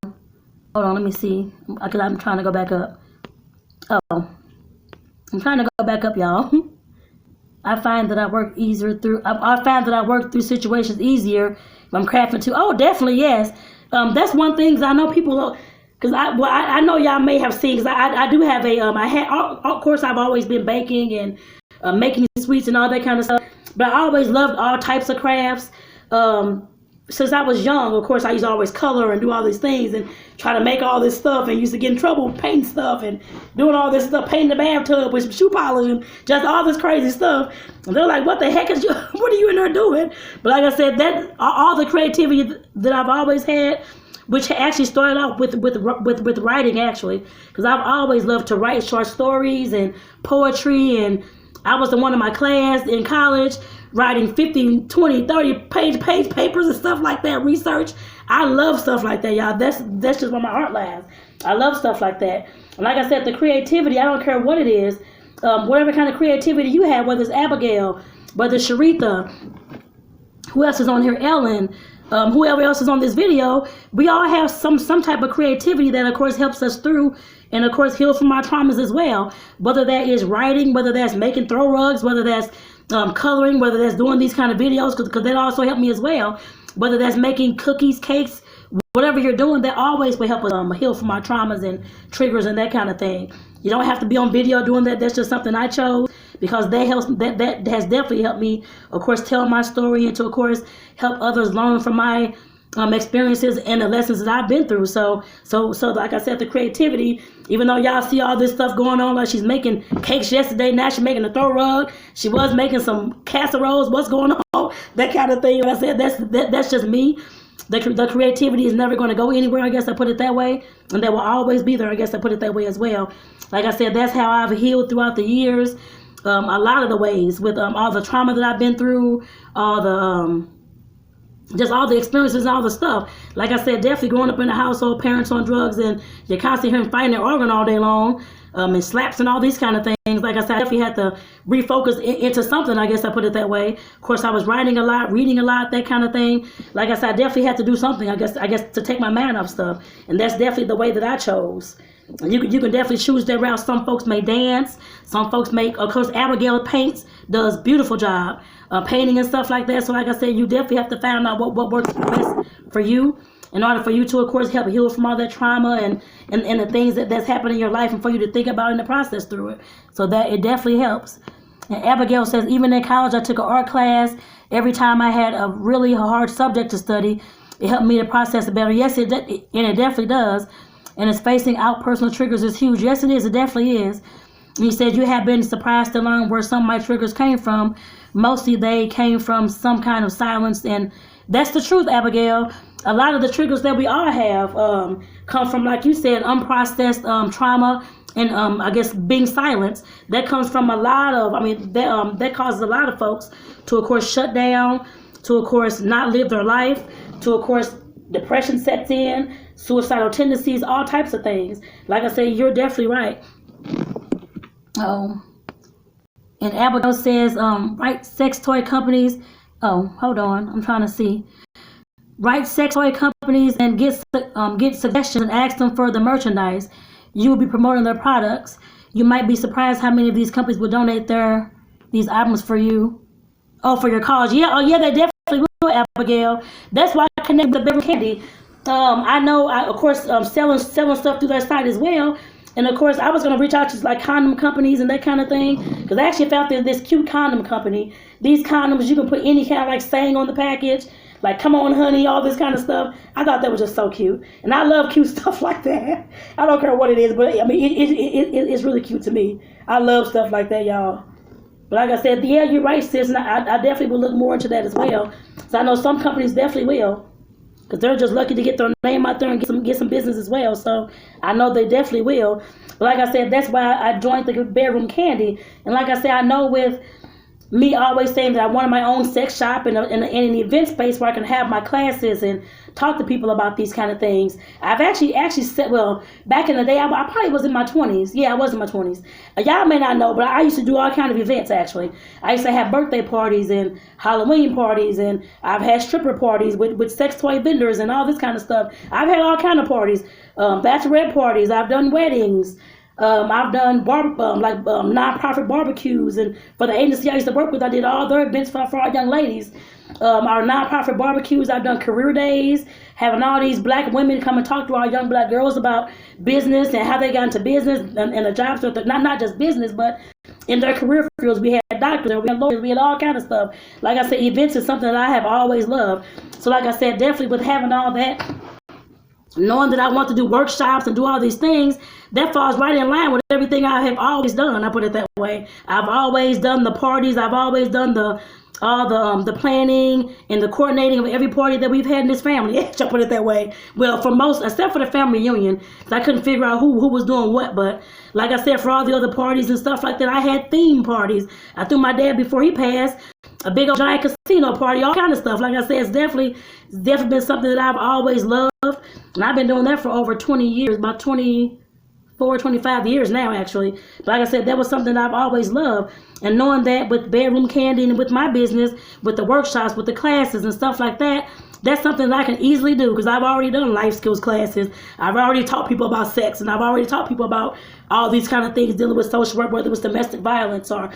let me see, because I'm trying to go back up. Oh, I'm trying to go back up, y'all. I find that I work through situations easier if I'm crafting too. Oh, definitely, yes. That's one thing I know people. Because I know y'all may have seen, because I do have of course I've always been baking and making sweets and all that kind of stuff, but I always loved all types of crafts. Since I was young, of course, I used to always color and do all these things and try to make all this stuff, and used to get in trouble painting stuff and doing all this stuff, painting the bathtub with some shoe polish and just all this crazy stuff. And they're like, what the heck what are you in there doing? But like I said, that all the creativity that I've always had, which actually started out with writing, actually, because I've always loved to write short stories and poetry, and I was the one in my class in college writing 50, 20, 30 page papers and stuff like that, research. I love stuff like that, y'all. That's just where my heart lies. I love stuff like that. And like I said, the creativity, I don't care what it is, whatever kind of creativity you have, whether it's Abigail, whether it's Sharitha, who else is on here, Ellen, whoever else is on this video, we all have some type of creativity that, of course, helps us through and, of course, heal from our traumas as well. Whether that is writing, whether that's making throw rugs, whether that's coloring, whether that's doing these kind of videos, because that also helped me as well. Whether that's making cookies, cakes, whatever you're doing, that always will help us heal from our traumas and triggers and that kind of thing. You don't have to be on video doing that. That's just something I chose, because that has definitely helped me, of course, tell my story and to, of course, help others learn from my experiences and the lessons that I've been through. So like I said, the creativity, even though y'all see all this stuff going on, like she's making cakes yesterday, now she's making a throw rug, she was making some casseroles, what's going on, that kind of thing. Like I said, that's just me. The creativity is never going to go anywhere, I guess I put it that way, and that will always be there, I guess I put it that way as well. Like I said, that's how I've healed throughout the years, a lot of the ways, with all the trauma that I've been through, all the just all the experiences and all the stuff. Like I said, definitely growing up in a household, parents on drugs, and you're constantly hearing fighting and arguing all day long, and slaps and all these kind of things. Like I said, I definitely had to refocus into something, I guess I put it that way. Of course, I was writing a lot, reading a lot, that kind of thing. Like I said, I definitely had to do something, I guess to take my mind off stuff. And that's definitely the way that I chose. And you can definitely choose that route. Some folks may dance, some folks make, of course, Abigail paints, does beautiful job painting and stuff like that. So like I said, you definitely have to find out what works best for you, in order for you to, of course, help heal from all that trauma and the things that's happened in your life, and for you to think about in the process through it. So that it definitely helps. And Abigail says, even in college, I took an art class. Every time I had a really hard subject to study, it helped me to process it better. Yes, it definitely does. And it's facing out personal triggers is huge. Yes, it is. It definitely is. He said, you have been surprised to learn where some of my triggers came from. Mostly they came from some kind of silence. And that's the truth, Abigail. A lot of the triggers that we all have come from, like you said, unprocessed trauma and I guess being silenced. That comes from a lot of, that causes a lot of folks to, of course, shut down, to, of course, not live their life, to, of course, depression sets in, suicidal tendencies, all types of things. Like I say, you're definitely right. Oh, and Abigail says, right sex toy companies. Oh, hold on, I'm trying to see. Right sex toy companies and get suggestions and ask them for the merchandise. You will be promoting their products. You might be surprised how many of these companies will donate these items for you. Oh, for your cause. Yeah, oh yeah, they definitely will, Abigail. That's why I connect with Bedroom Candy. I know, of course, selling stuff through their site as well. And of course, I was going to reach out to like condom companies and that kind of thing. Because I actually found this cute condom company. These condoms, you can put any kind of like saying on the package. Like, come on, honey, all this kind of stuff. I thought that was just so cute. And I love cute stuff like that. I don't care what it is, but I mean, it's really cute to me. I love stuff like that, y'all. But like I said, yeah, you're right, sis. And I definitely will look more into that as well. So I know some companies definitely will. Because they're just lucky to get their name out there and get some business as well. So I know they definitely will. But like I said, that's why I joined the Bedroom Candy. And like I said, I know with me always saying that I wanted my own sex shop and an event space where I can have my classes and talk to people about these kind of things. I've actually said, well, back in the day, I probably was in my 20s. Yeah, I was in my 20s. Y'all may not know, but I used to do all kind of events, actually. I used to have birthday parties and Halloween parties, and I've had stripper parties with sex toy vendors and all this kind of stuff. I've had all kind of parties, bachelorette parties. I've done weddings. I've done nonprofit barbecues, and for the agency I used to work with, I did all their events for our young ladies. Our nonprofit barbecues, I've done career days, having all these black women come and talk to our young black girls about business and how they got into business and the jobs, not just business, but in their career fields. We had doctors, we had lawyers, we had all kind of stuff. Like I said, events is something that I have always loved. So like I said, definitely with having all that, knowing that I want to do workshops and do all these things, that falls right in line with everything I have always done. I put it that way. I've always done the parties. I've always done all the planning and the coordinating of every party that we've had in this family. I put it that way. Well, for most, except for the family reunion, I couldn't figure out who was doing what. But like I said, for all the other parties and stuff like that, I had theme parties. I threw my dad before he passed a big old giant casino party, all kind of stuff. Like I said, it's definitely been something that I've always loved. And I've been doing that for over 20 years, about 24, 25 years now, actually. But like I said, that was something I've always loved. And knowing that with Bedroom Candy and with my business, with the workshops, with the classes and stuff like that, that's something that I can easily do because I've already done life skills classes. I've already taught people about sex, and I've already taught people about all these kind of things dealing with social work, whether it was domestic violence or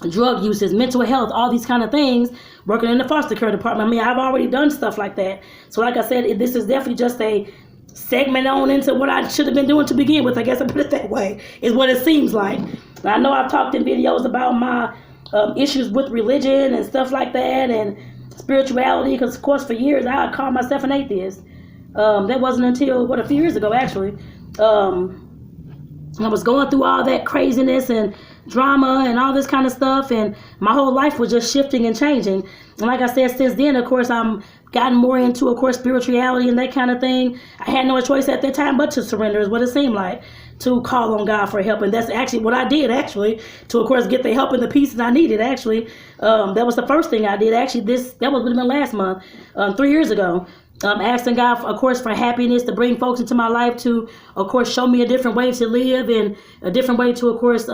drug uses, mental health, all these kind of things, working in the foster care department. I mean, I've already done stuff like that. So like I said, this is definitely just a segment on into what I should have been doing to begin with. I guess I put it that way, is what it seems like. I know I've talked in videos about my issues with religion and stuff like that and spirituality, because of course for years I called myself an atheist. That wasn't until, a few years ago actually. I was going through all that craziness and drama and all this kind of stuff, and my whole life was just shifting and changing. And like I said, since then, of course, I'm gotten more into, of course, spirituality and that kind of thing. I had no choice at that time but to surrender, is what it seemed like, to call on God for help. And that's actually what I did, actually, to, of course, get the help and the peace that I needed, actually. That was the first thing I did, actually. That would have been last month, 3 years ago. Asking God, of course, for happiness, to bring folks into my life, to, of course, show me a different way to live and a different way to, of course,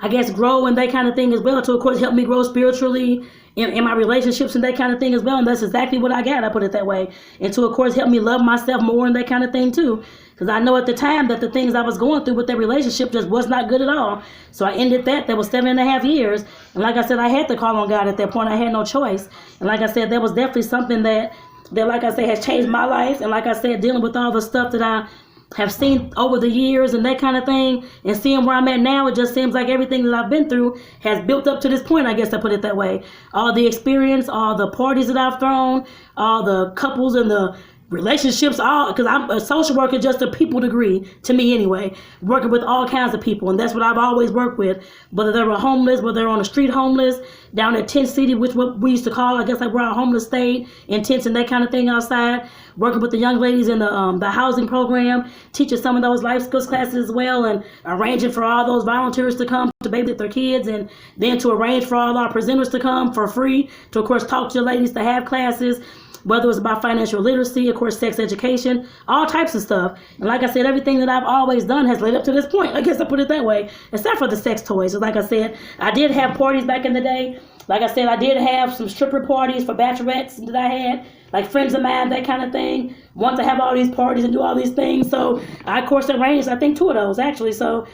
I guess, grow and that kind of thing as well, to, of course, help me grow spiritually in my relationships and that kind of thing as well. And that's exactly what I got, I put it that way. And to, of course, help me love myself more and that kind of thing too. Because I know at the time that the things I was going through with that relationship just was not good at all. So I ended that. That was 7.5 years. And like I said, I had to call on God at that point. I had no choice. And like I said, that was definitely something that like I said, has changed my life. And like I said, dealing with all the stuff that I have seen over the years and that kind of thing, and seeing where I'm at now, it just seems like everything that I've been through has built up to this point, I guess I put it that way. All the experience, all the parties that I've thrown, all the couples and the relationships, all, because I'm a social worker, just a people degree to me anyway, working with all kinds of people, and that's what I've always worked with, whether they were homeless, whether they're on the street homeless, down at Tent City, which what we used to call, I guess, like we're a homeless state, in tents and that kind of thing outside, working with the young ladies in the housing program, teaching some of those life skills classes as well, and arranging for all those volunteers to come to babysit their kids, and then to arrange for all our presenters to come for free, to of course talk to the ladies, to have classes, whether it was about financial literacy, of course, sex education, all types of stuff. And like I said, everything that I've always done has led up to this point. I guess I put it that way, except for the sex toys. So like I said, I did have parties back in the day. Like I said, I did have some stripper parties for bachelorettes that I had, like friends of mine, that kind of thing. Want to have all these parties and do all these things. So I, of course, arranged, I think, 2 of those, actually. So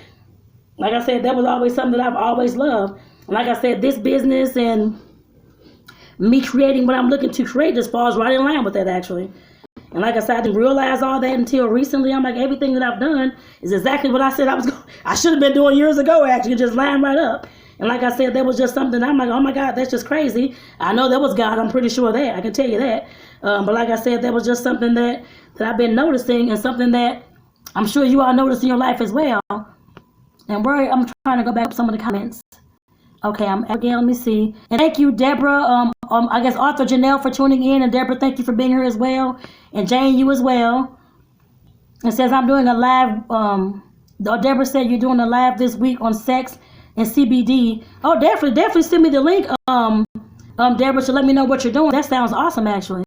like I said, that was always something that I've always loved. And like I said, this business and me creating what I'm looking to create just falls right in line with that, actually. And like I said, I didn't realize all that until recently. I'm like, everything that I've done is exactly what I said I should have been doing years ago, actually, just lined right up. And like I said, that was just something I'm like, oh my God, that's just crazy. I know that was God, I'm pretty sure of that, I can tell you that. But like I said, that was just something that I've been noticing, and something that I'm sure you all notice in your life as well. And I'm trying to go back to some of the comments. Okay, again, let me see. And thank you, Deborah, I guess Arthur Janelle, for tuning in. And Deborah, thank you for being here as well. And Jane, you as well. It says, I'm doing a live, Deborah said you're doing a live this week on sex and CBD. Oh, definitely send me the link, Deborah, to let me know what you're doing. That sounds awesome, actually.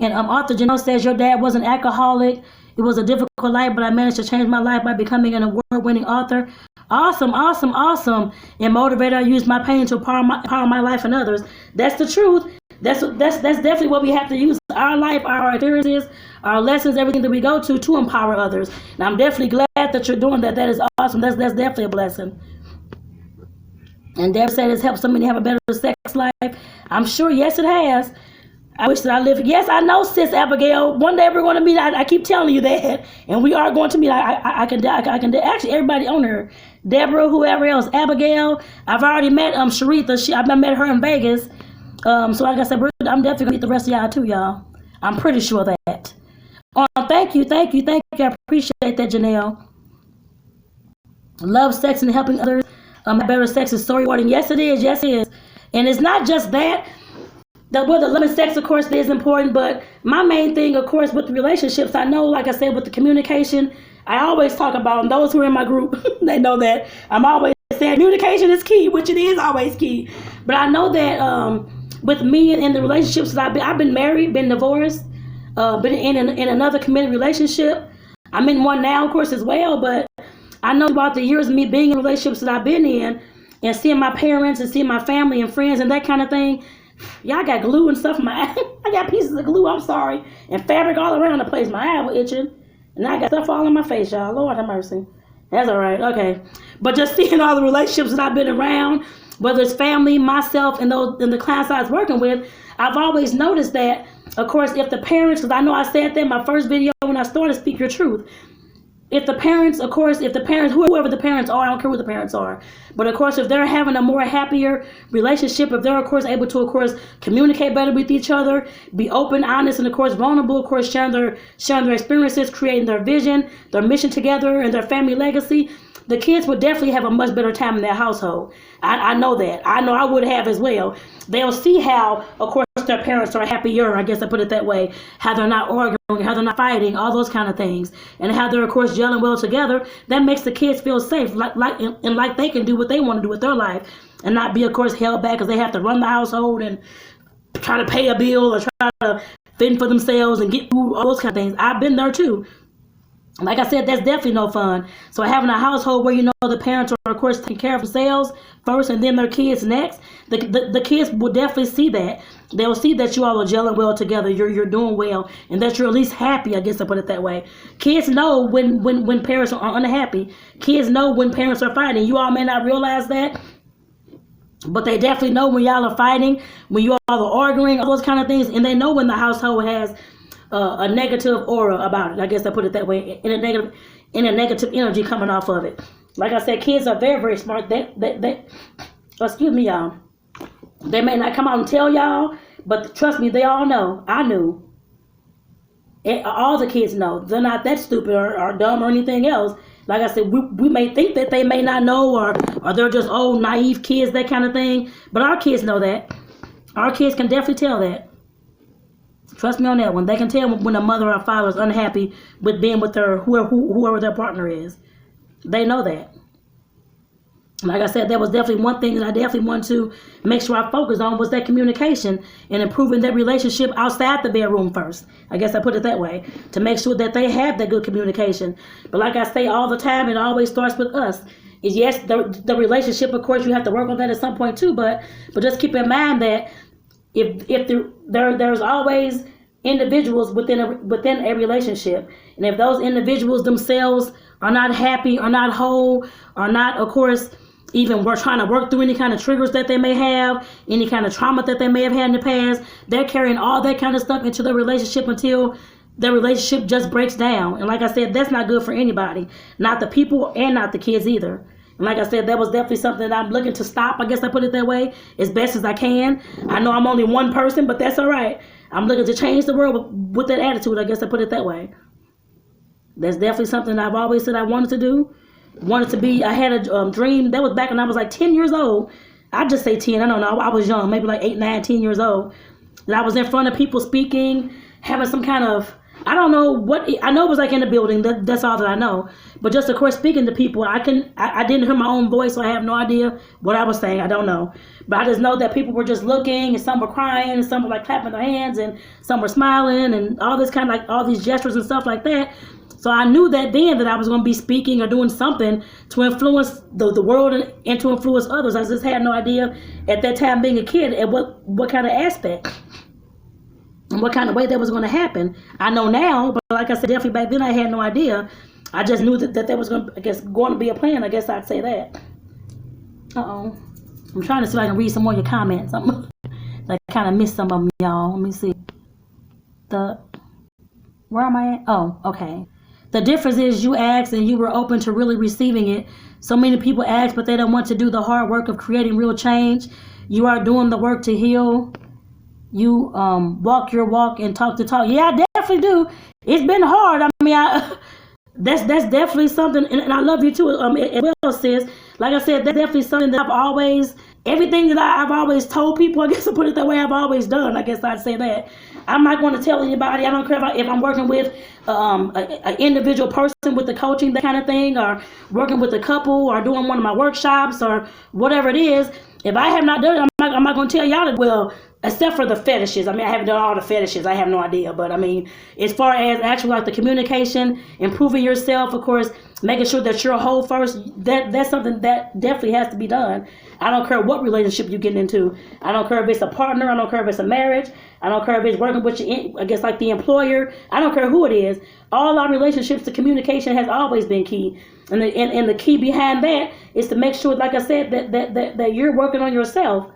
And Arthur Janelle says, your dad was an alcoholic. It was a difficult life, but I managed to change my life by becoming an award-winning author. Awesome. And motivator, I use my pain to empower my life and others. That's the truth. That's definitely what we have to use. Our life, our experiences, our lessons, everything that we go to empower others. And I'm definitely glad that you're doing that. That is awesome. That's definitely a blessing. And Deb said it's helped so many have a better sex life. I'm sure, yes, it has. I wish that I lived. Yes, I know, sis Abigail. One day we're going to meet. I keep telling you that, and we are going to meet. I can actually, everybody on her, Deborah, whoever else, Abigail. I've already met Sharitha. I met her in Vegas. So like I said, I'm definitely gonna meet the rest of y'all too, y'all. I'm pretty sure of that. Thank you. I appreciate that, Janelle. Love sex and helping others. Better sex is so rewarding. Yes, it is. And it's not just that. The love and sex, of course, is important, but my main thing, of course, with the relationships, I know, like I said, with the communication, I always talk about, and those who are in my group, they know that I'm always saying communication is key, which it is always key. But I know that with me and the relationships that I've been married, been divorced, been in another committed relationship. I'm in one now, of course, as well, but I know about the years of me being in relationships that I've been in, and seeing my parents and seeing my family and friends and that kind of thing. Y'all got glue and stuff in my eye. I got pieces of glue, I'm sorry, and fabric all around the place. My eye was itching, and I got stuff all in my face, y'all. Lord have mercy. That's all right, okay. But just seeing all the relationships that I've been around, whether it's family, myself, and the clients I was working with, I've always noticed that, of course, if the parents, because I know I said that in my first video when I started Speak Your Truth, if the parents, whoever the parents are, I don't care who the parents are, but of course, if they're having a more happier relationship, if they're, of course, able to, of course, communicate better with each other, be open, honest, and, of course, vulnerable, of course, sharing their experiences, creating their vision, their mission together, and their family legacy, the kids would definitely have a much better time in their household. I know that. I know I would have as well. They'll see how, of course, their parents are happier, I guess I put it that way, how they're not arguing, how they're not fighting, all those kind of things, and how they're, of course, gelling well together. That makes the kids feel safe, like they can do what they want to do with their life, and not be, of course, held back because they have to run the household and try to pay a bill or try to fend for themselves and get food, all those kind of things. I've been there too. Like I said, that's definitely no fun. So having a household where, you know, the parents are, of course, taking care of themselves first and then their kids next, the kids will definitely see that. They'll see that you all are gelling well together, you're doing well, and that you're at least happy, I guess I put it that way. Kids know when parents are unhappy. Kids know when parents are fighting. You all may not realize that, but they definitely know when y'all are fighting, when you all are arguing, all those kind of things, and they know when the household has a negative aura about it. I guess I put it that way, in a negative energy coming off of it. Like I said, kids are very, very smart. They excuse me, y'all. They may not come out and tell y'all, but trust me, they all know. I knew. All the kids know. They're not that stupid or dumb or anything else. Like I said, we may think that they may not know, or they're just old, naive kids, that kind of thing. But our kids know that. Our kids can definitely tell that. Trust me on that one. They can tell when a mother or a father is unhappy with being with their whoever their partner is. They know that. Like I said, that was definitely one thing that I definitely wanted to make sure I focused on, was that communication and improving that relationship outside the bedroom first. I guess I put it that way, to make sure that they have that good communication. But like I say all the time, it always starts with us. Is yes, the relationship, of course, you have to work on that at some point too. But just keep in mind that if there's always individuals within a relationship, and if those individuals themselves are not happy, or not whole, or not, of course, even we're trying to work through any kind of triggers that they may have, any kind of trauma that they may have had in the past, they're carrying all that kind of stuff into the relationship until the relationship just breaks down. And like I said, that's not good for anybody, not the people and not the kids either. And like I said, that was definitely something that I'm looking to stop, I guess I put it that way, as best as I can. I know I'm only one person, but that's all right. I'm looking to change the world with that attitude, I guess I put it that way. That's definitely something I've always said I wanted to do. I had a dream. That was back when I was like 10 years old. I'd just say 10. I don't know. I was young, maybe like 8, 9, 10 years old. And I was in front of people speaking, having some kind of, I don't know what, I know it was like in the building. That's all that I know. But just, of course, speaking to people, I didn't hear my own voice, so I have no idea what I was saying. I don't know. But I just know that people were just looking, and some were crying, and some were like clapping their hands, and some were smiling, and all this kind of like, all these gestures and stuff like that. So I knew that then that I was going to be speaking or doing something to influence the world and to influence others. I just had no idea at that time, being a kid, at what kind of aspect and what kind of way that was going to happen. I know now, but like I said, definitely back then I had no idea. I just knew that there was going to be a plan. I guess I'd say that. Uh-oh. I'm trying to see if I can read some more of your comments. I kind of missed some of them, y'all. Let me see. Where am I at? Oh, okay. The difference is you asked and you were open to really receiving it. So many people ask, but they don't want to do the hard work of creating real change. You are doing the work to heal. You walk your walk and talk the talk. Yeah, I definitely do. It's been hard. I mean, that's definitely something, and I love you too, as well, sis. Like I said, that's definitely something that I've always, everything that I've always told people, I guess I put it that way, I've always done. I guess I'd say that. I'm not going to tell anybody. I don't care if I'm working with an individual person with the coaching, that kind of thing, or working with a couple, or doing one of my workshops, or whatever it is. If I have not done it, I'm not going to tell y'all that, well, except for the fetishes. I mean, I haven't done all the fetishes. I have no idea. But I mean, as far as actually like the communication, improving yourself, of course, making sure that you're whole first, that's something that definitely has to be done. I don't care what relationship you're getting into. I don't care if it's a partner. I don't care if it's a marriage. I don't care if it's working with you, I guess like the employer. I don't care who it is. All our relationships, the communication has always been key. And the key behind that is to make sure, like I said, that you're working on yourself.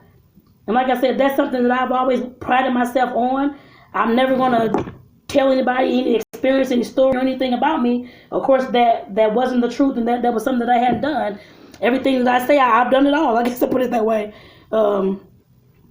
And like I said, that's something that I've always prided myself on. I'm never going to tell anybody any experience, any story, or anything about me. Of course, that wasn't the truth, and that was something that I hadn't done. Everything that I say, I've done it all. I guess I put it that way.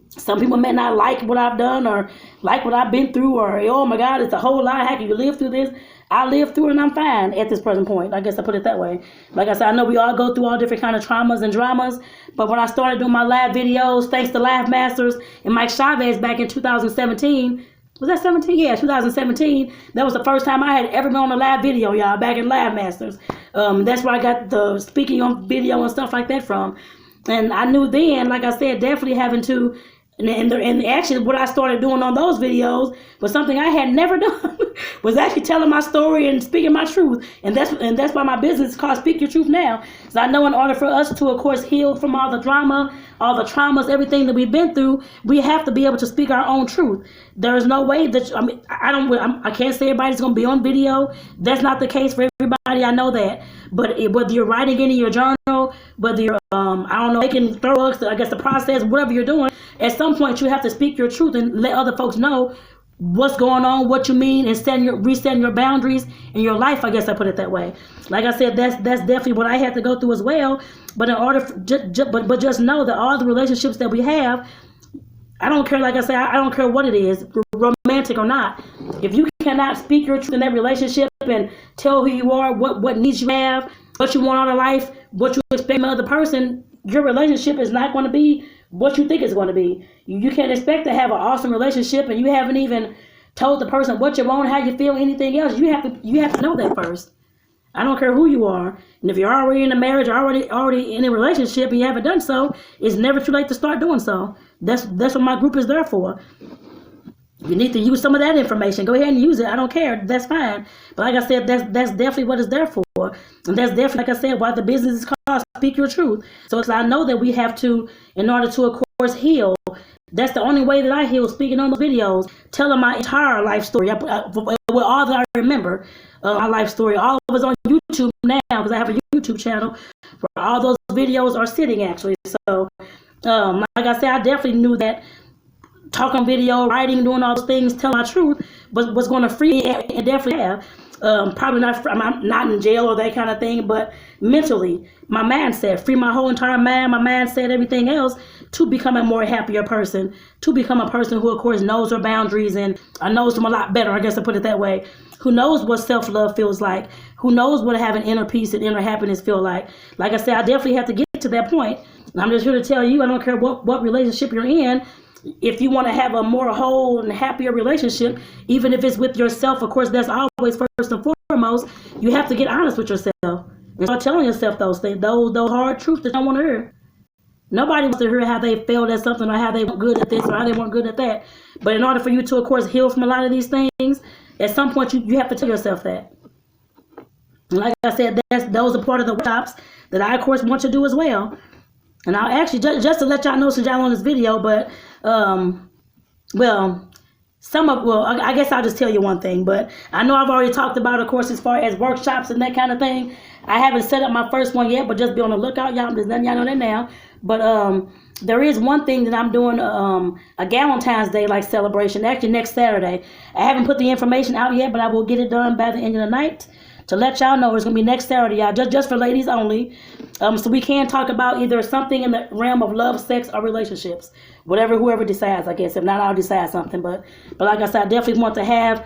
Some people may not like what I've done or like what I've been through, or, oh my God, it's a whole lot. How can you live through this? I lived through it and I'm fine at this present point. I guess I put it that way. Like I said, I know we all go through all different kind of traumas and dramas, but when I started doing my live videos, thanks to Laugh Masters and Mike Chavez back in 2017, was that 17? Yeah, 2017. That was the first time I had ever been on a live video, y'all, back in Laugh Masters. That's where I got the speaking on video and stuff like that from. And I knew then, like I said, definitely having to, and actually what I started doing on those videos was something I had never done, was actually telling my story and speaking my truth. And that's why my business is called Speak Your Truth Now. So I know in order for us to, of course, heal from all the drama, all the traumas, everything that we've been through, we have to be able to speak our own truth. There is no way that, I can't say everybody's going to be on video. That's not the case for everybody. I know that. But whether you're writing it in your journal, whether you're, making drugs, I guess the process, whatever you're doing, at some point you have to speak your truth and let other folks know what's going on, what you mean, and resetting your boundaries in your life. I guess I put it that way. Like I said, that's definitely what I had to go through as well. But in order, but just know that all the relationships that we have, I don't care. Like I said, I don't care what it is. romantic or not. If you cannot speak your truth in that relationship and tell who you are, what needs you have, what you want out of life, what you expect from the other person, your relationship is not going to be what you think it's going to be. You can't expect to have an awesome relationship and you haven't even told the person what you want, how you feel, anything else. You have to know that first. I don't care who you are. And if you're already in a marriage, already in a relationship and you haven't done so, it's never too late to start doing so. That's what my group is there for. If you need to use some of that information, go ahead and use it. I don't care. That's fine. But like I said, that's definitely what it's there for. And that's definitely, like I said, why the business is called Speak Your Truth. So I know that we have to, in order to, of course, heal. That's the only way that I heal, speaking on the videos, telling my entire life story. With all that I remember, my life story. All of it's on YouTube now because I have a YouTube channel where all those videos are sitting, actually. So, like I said, I definitely knew that talking video, writing, doing all those things, telling my truth was going to free me, and definitely have. Probably not, I'm not in jail or that kind of thing, but mentally, my mindset, free my whole entire mind, my mindset, everything else, to become a more happier person, to become a person who, of course, knows her boundaries and knows them a lot better, I guess I put it that way, who knows what self-love feels like, who knows what having inner peace and inner happiness feel like. Like I said, I definitely have to get to that point, and I'm just here to tell you, I don't care what relationship you're in. If you want to have a more whole and happier relationship, even if it's with yourself, of course, that's always first and foremost, you have to get honest with yourself and start telling yourself those things, those hard truths that you don't want to hear. Nobody wants to hear how they failed at something or how they weren't good at this or how they weren't good at that. But in order for you to, of course, heal from a lot of these things, at some point you have to tell yourself that. And like I said, those are part of the workshops that I, of course, want to do as well. And I'll actually, just to let y'all know since y'all on this video, but, I guess I'll just tell you one thing, but I know I've already talked about, of course, as far as workshops and that kind of thing. I haven't set up my first one yet, but just be on the lookout, y'all. I'm just letting y'all know that now. But there is one thing that I'm doing, a Galentine's Day like celebration, actually next Saturday. I haven't put the information out yet, but I will get it done by the end of the night. To let y'all know, it's going to be next Saturday, y'all, just for ladies only. So we can talk about either something in the realm of love, sex, or relationships. whoever decides, I guess. If not, I'll decide something. But like I said, I definitely want to have,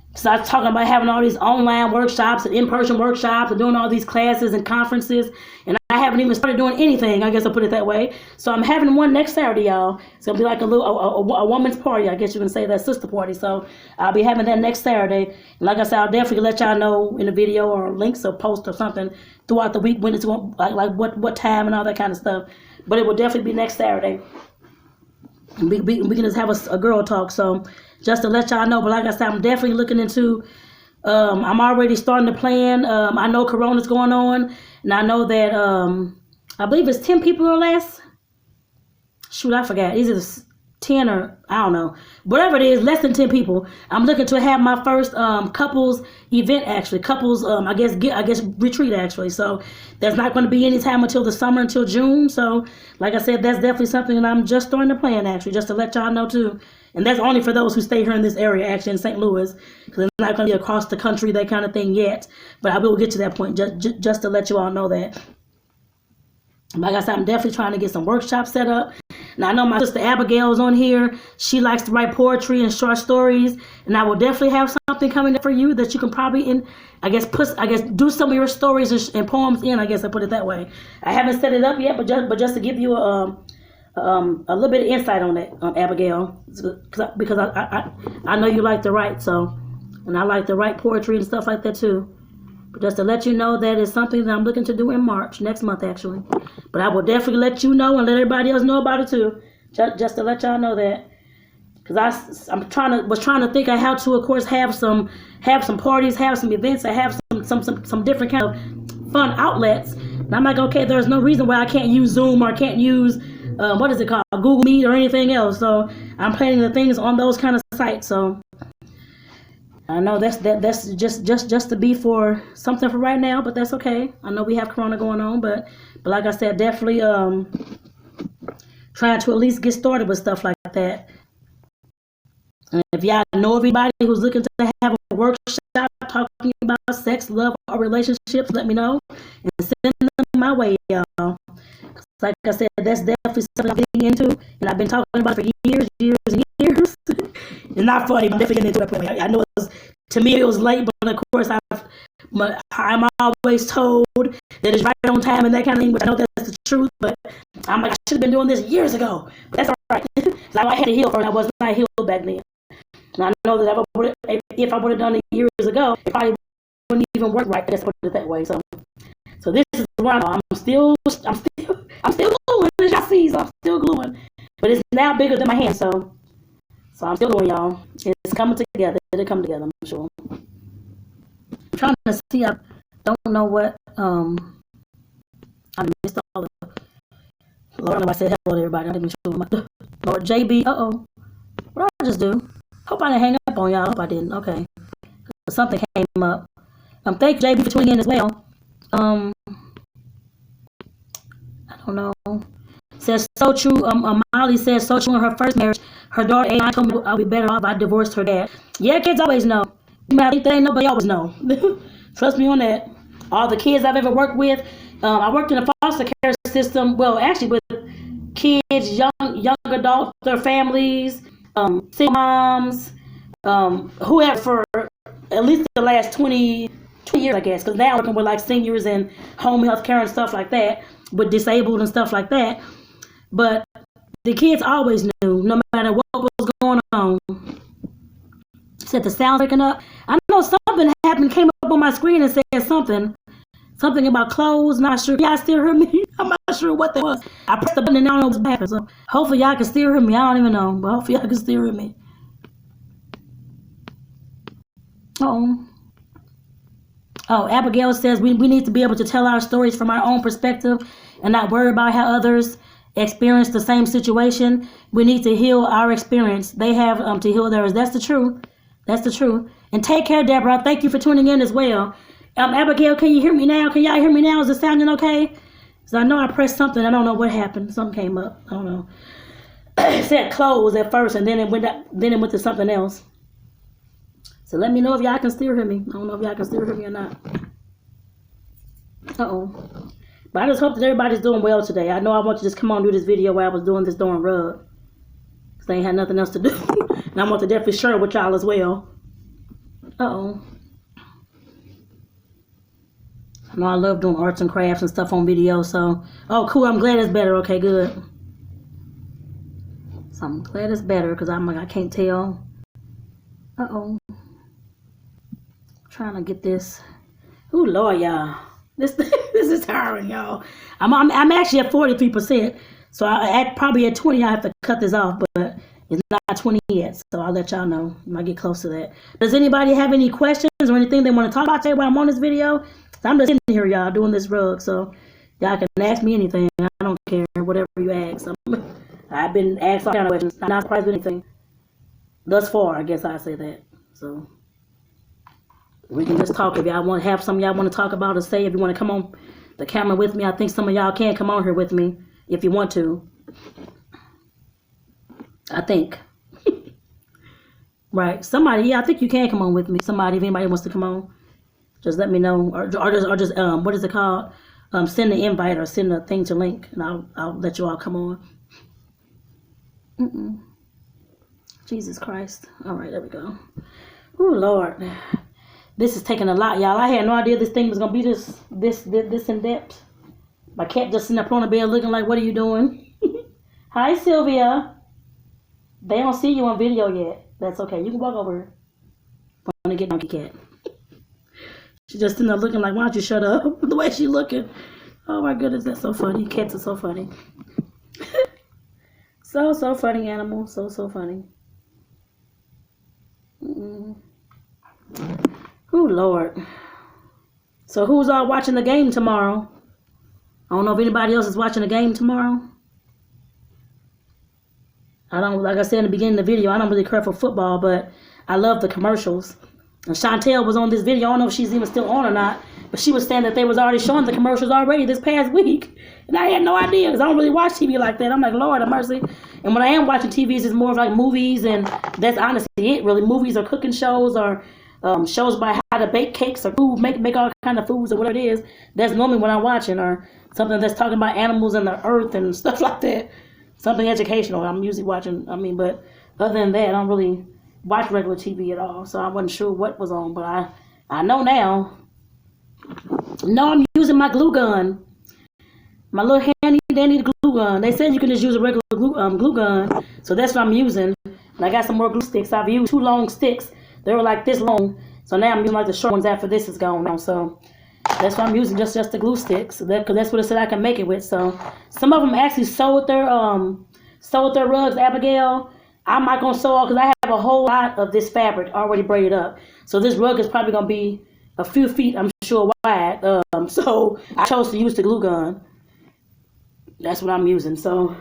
because I was talking about having all these online workshops and in-person workshops and doing all these classes and conferences, and I haven't even started doing anything, I guess I'll put it that way. So I'm having one next Saturday, y'all. It's going to be like a woman's party, I guess you can say, that sister party. So I'll be having that next Saturday. And like I said, I'll definitely let y'all know in a video or links or post or something throughout the week when it's going, like what time and all that kind of stuff. But it will definitely be next Saturday. And we can just have a girl talk. So just to let y'all know, but like I said, I'm definitely looking into, I'm already starting to plan. I know Corona's going on, and I know that, I believe it's 10 people or less. Shoot, I forgot. Is it 10 or, I don't know. Whatever it is, less than 10 people. I'm looking to have my first couples event, actually. Couples, I guess retreat, actually. So there's not going to be any time until the summer, until June. So like I said, that's definitely something that I'm just starting to plan, actually, just to let y'all know, too. And that's only for those who stay here in this area, actually, in St. Louis, because it's not going to be across the country, that kind of thing yet. But I will get to that point, just to let you all know that. Like I said, I'm definitely trying to get some workshops set up. Now, I know my sister Abigail's on here. She likes to write poetry and short stories. And I will definitely have something coming up for you that you can probably, do some of your stories and poems in, I guess I put it that way. I haven't set it up yet, but just to give you a little bit of insight on that, Abigail, because I know you like to write, so, and I like to write poetry and stuff like that too. But just to let you know, that is something that I'm looking to do in March, next month actually. But I will definitely let you know and let everybody else know about it too, just to let y'all know that. Because was trying to think of how to, of course, have some parties, have some events, and have some different kind of fun outlets. And I'm like, okay, there's no reason why I can't use Zoom or I can't use what is it called, Google Meet or anything else. So I'm planning the things on those kind of sites. So I know that's just to be for something for right now, but that's okay. I know we have Corona going on, but like I said, definitely trying to at least get started with stuff like that. And if y'all know everybody who's looking to have a workshop talking about sex, love, or relationships, let me know and send them my way, y'all. Like I said, that's definitely something I'm getting into, and I've been talking about it for years and years. It's not funny, but I'm definitely getting into it. I know to me it was late, but of course I'm always told that it's right on time and that kind of thing, which I know that's the truth, but I'm like, I should have been doing this years ago. But that's all right. So I had to heal first. I was not healed back then. And I know that if I would have done it years ago, it probably wouldn't even work right. Let's put it that way. So this is where I'm still gluing, as y'all see. So I'm still gluing, but it's now bigger than my hand. So I'm still gluing, y'all. It's coming together. It'll come together, I'm sure. I'm trying to see. I don't know what. I missed all the. Lord, I said hello to everybody. I didn't show my Lord JB. What did I just do? Hope I didn't hang up on y'all. Hope I didn't. Okay. Something came up. Thank you, JB, for tuning in as well. I don't know. Says so true. Molly says so true in her first marriage. Her daughter AI told me I'll be better off if I divorced her dad. Yeah, kids always know. I think they ain't nobody always know. Trust me on that. All the kids I've ever worked with, I worked in a foster care system. Well, actually with kids, young adults, their families, single moms, whoever for at least the last 20 years, I guess. Because now I'm working with like seniors and home health care and stuff like that, with disabled and stuff like that. But the kids always knew, no matter what was going on. Said the sound breaking up. I know something happened, came up on my screen and said something about clothes. Not sure. Y'all still hear me? I'm not sure what that was. I pressed the button and I don't know what happened. So hopefully y'all can still hear me. I don't even know, but hopefully y'all can still hear me. Oh, Abigail says we need to be able to tell our stories from our own perspective and not worry about how others experience the same situation. We need to heal our experience. They have to heal theirs. That's the truth. That's the truth. And take care, Deborah. Thank you for tuning in as well. Abigail, can you hear me now? Can y'all hear me now? Is it sounding okay? So I know I pressed something. I don't know what happened. Something came up. I don't know. It said close at first, and then it went to something else. So let me know if y'all can still hear me. I don't know if y'all can still hear me or not. But I just hope that everybody's doing well today. I know I want to just come on and do this video while I was doing this darn rug, because I ain't had nothing else to do. And I want to definitely share it with y'all as well. I know I love doing arts and crafts and stuff on video. So, cool. I'm glad it's better. Okay, good. So I'm glad it's better, because I'm like, I can't tell. Trying to get this. Ooh, Lord, y'all. This is tiring, y'all. I'm actually at 43%. So probably at 20, I have to cut this off, but it's not 20 yet. So I'll let y'all know when I get close to that. Does anybody have any questions or anything they want to talk about today while I'm on this video? I'm just sitting here, y'all, doing this rug. So y'all can ask me anything. I don't care, whatever you ask. I've been asked all kind of questions. I'm not surprised with anything. Thus far, I guess I say that. So we can just talk. If y'all want to have something y'all want to talk about or say, if you want to come on the camera with me, I think some of y'all can come on here with me if you want to. I think. Right. Somebody, I think you can come on with me. Somebody, if anybody wants to come on, just let me know. Or just what is it called? Send the invite or send a thing to link, and I'll let you all come on. Jesus Christ. All right, there we go. Oh, Lord. This is taking a lot, y'all. I had no idea this thing was going to be this in depth. My cat just sitting up on the bed looking like, what are you doing? Hi, Sylvia. They don't see you on video yet. That's okay. You can walk over here. I'm going to get Donkey Cat. She's just sitting there looking like, why don't you shut up? The way she's looking. Oh, my goodness. That's so funny. Cats are so funny. So funny, animal. So funny. Oh, Lord. So who's all watching the game tomorrow? I don't know if anybody else is watching the game tomorrow. Like I said in the beginning of the video, I don't really care for football, but I love the commercials. And Chantel was on this video. I don't know if she's even still on or not, but she was saying that they was already showing the commercials already this past week. And I had no idea, because I don't really watch TV like that. I'm like, Lord have mercy. And when I am watching TVs, it's more of like movies, and that's honestly it, really. Movies or cooking shows or shows by how to bake cakes or food, make all kind of foods or whatever it is. That's normally what I'm watching, or something that's talking about animals and the earth and stuff like that. Something educational. I'm usually watching. But other than that, I don't really watch regular TV at all, so I wasn't sure what was on. But I know now. No, I'm using my glue gun. My little handy dandy glue gun. They said you can just use a regular glue gun, so that's what I'm using. And I got some more glue sticks. I've used 2 long sticks. They were like this long, so now I'm using like the short ones after this is gone now. So that's what I'm using, just the glue sticks. Because that's what it said I can make it with. So some of them actually sewed their rugs, Abigail. I'm not gonna sew all because I have a whole lot of this fabric already braided up. So this rug is probably gonna be a few feet, I'm sure, wide. So I chose to use the glue gun. That's what I'm using. So,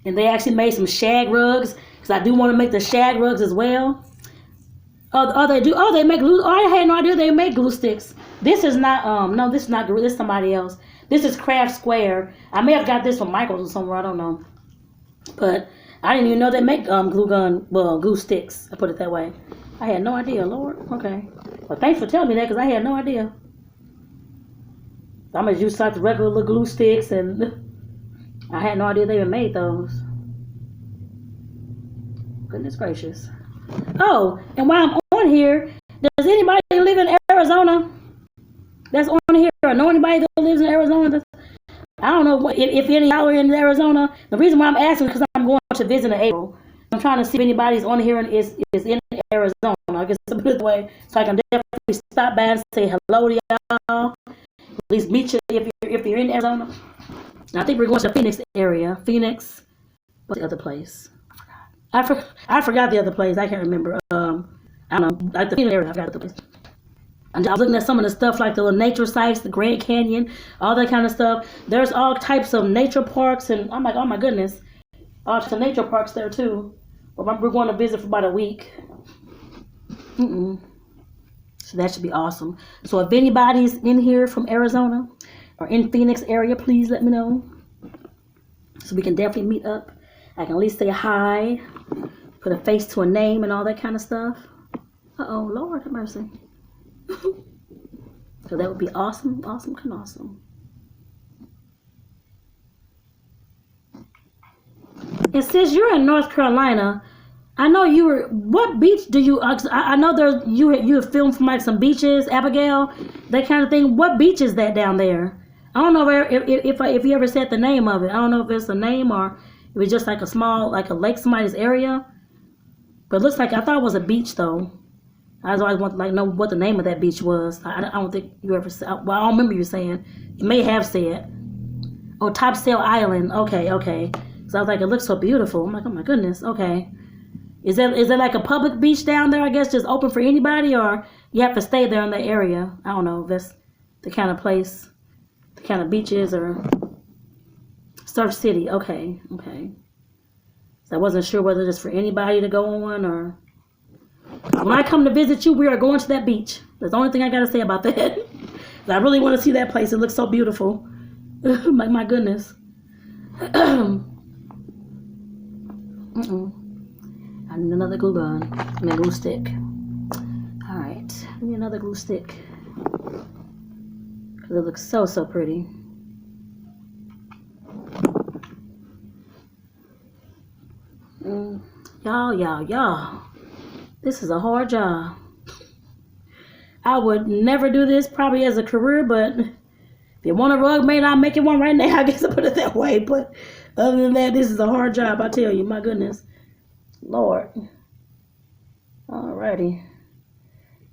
and they actually made some shag rugs because I do want to make the shag rugs as well. Oh, they do. Oh, they make glue. Oh, I had no idea they make glue sticks. This is not. No, this is not. This is somebody else. This is Craft Square. I may have got this from Michael's or somewhere. I don't know. But I didn't even know they make glue sticks. I put it that way. I had no idea, Lord. Okay. Well, thanks for telling me that because I had no idea. I'm gonna use like the regular little glue sticks, and I had no idea they even made those. Goodness gracious. Oh, and while I'm on here, does anybody live in Arizona? That's on here. Or know anybody that lives in Arizona? I don't know if any of y'all are in Arizona. The reason why I'm asking is because I'm going to visit in April. I'm trying to see if anybody's on here and is in Arizona. I guess it's a good way, so I can definitely stop by and say hello to y'all. At least meet you if you're in Arizona. I think we're going to the Phoenix area. Phoenix. What's the other place? I forgot the other place. I can't remember. I don't know. Like the Phoenix area. I forgot the place. And I was looking at some of the stuff like the little nature sites, the Grand Canyon, all that kind of stuff. There's all types of nature parks, and I'm like, oh my goodness, all types of nature parks there too. Well, we're going to visit for about a week. So that should be awesome. So if anybody's in here from Arizona or in Phoenix area, please let me know. So we can definitely meet up. I can at least say hi, put a face to a name and all that kind of stuff. Uh-oh, Lord have mercy. So that would be awesome, awesome. And since you're in North Carolina, I know you were. What beach do you? I know you have filmed from like some beaches, Abigail, that kind of thing. What beach is that down there? I don't know if you ever said the name of it. I don't know if it's a name or if it's just like a small, like a lake, somebody's area. But it looks like I thought it was a beach though. I always want to like know what the name of that beach was. I don't think you ever said. Well, I don't remember you saying. You may have said. Oh, Topsail Island. Okay. So I was like, it looks so beautiful. I'm like, oh my goodness. Okay. Is that like a public beach down there? I guess just open for anybody, or you have to stay there in the area. I don't know if that's the kind of place, the kind of beaches, or Surf City. Okay. So I wasn't sure whether it's for anybody to go on or. When I come to visit you, we are going to that beach. That's the only thing I got to say about that. I really want to see that place. It looks so beautiful. My goodness. I need another glue gun. I mean, glue stick. All right. I need another glue stick. Because it looks so pretty. Y'all. This is a hard job. I would never do this probably as a career, but if you want a rug made, I'll make you one right now. I guess I put it that way. But other than that, this is a hard job, I tell you. My goodness. Lord. Alrighty.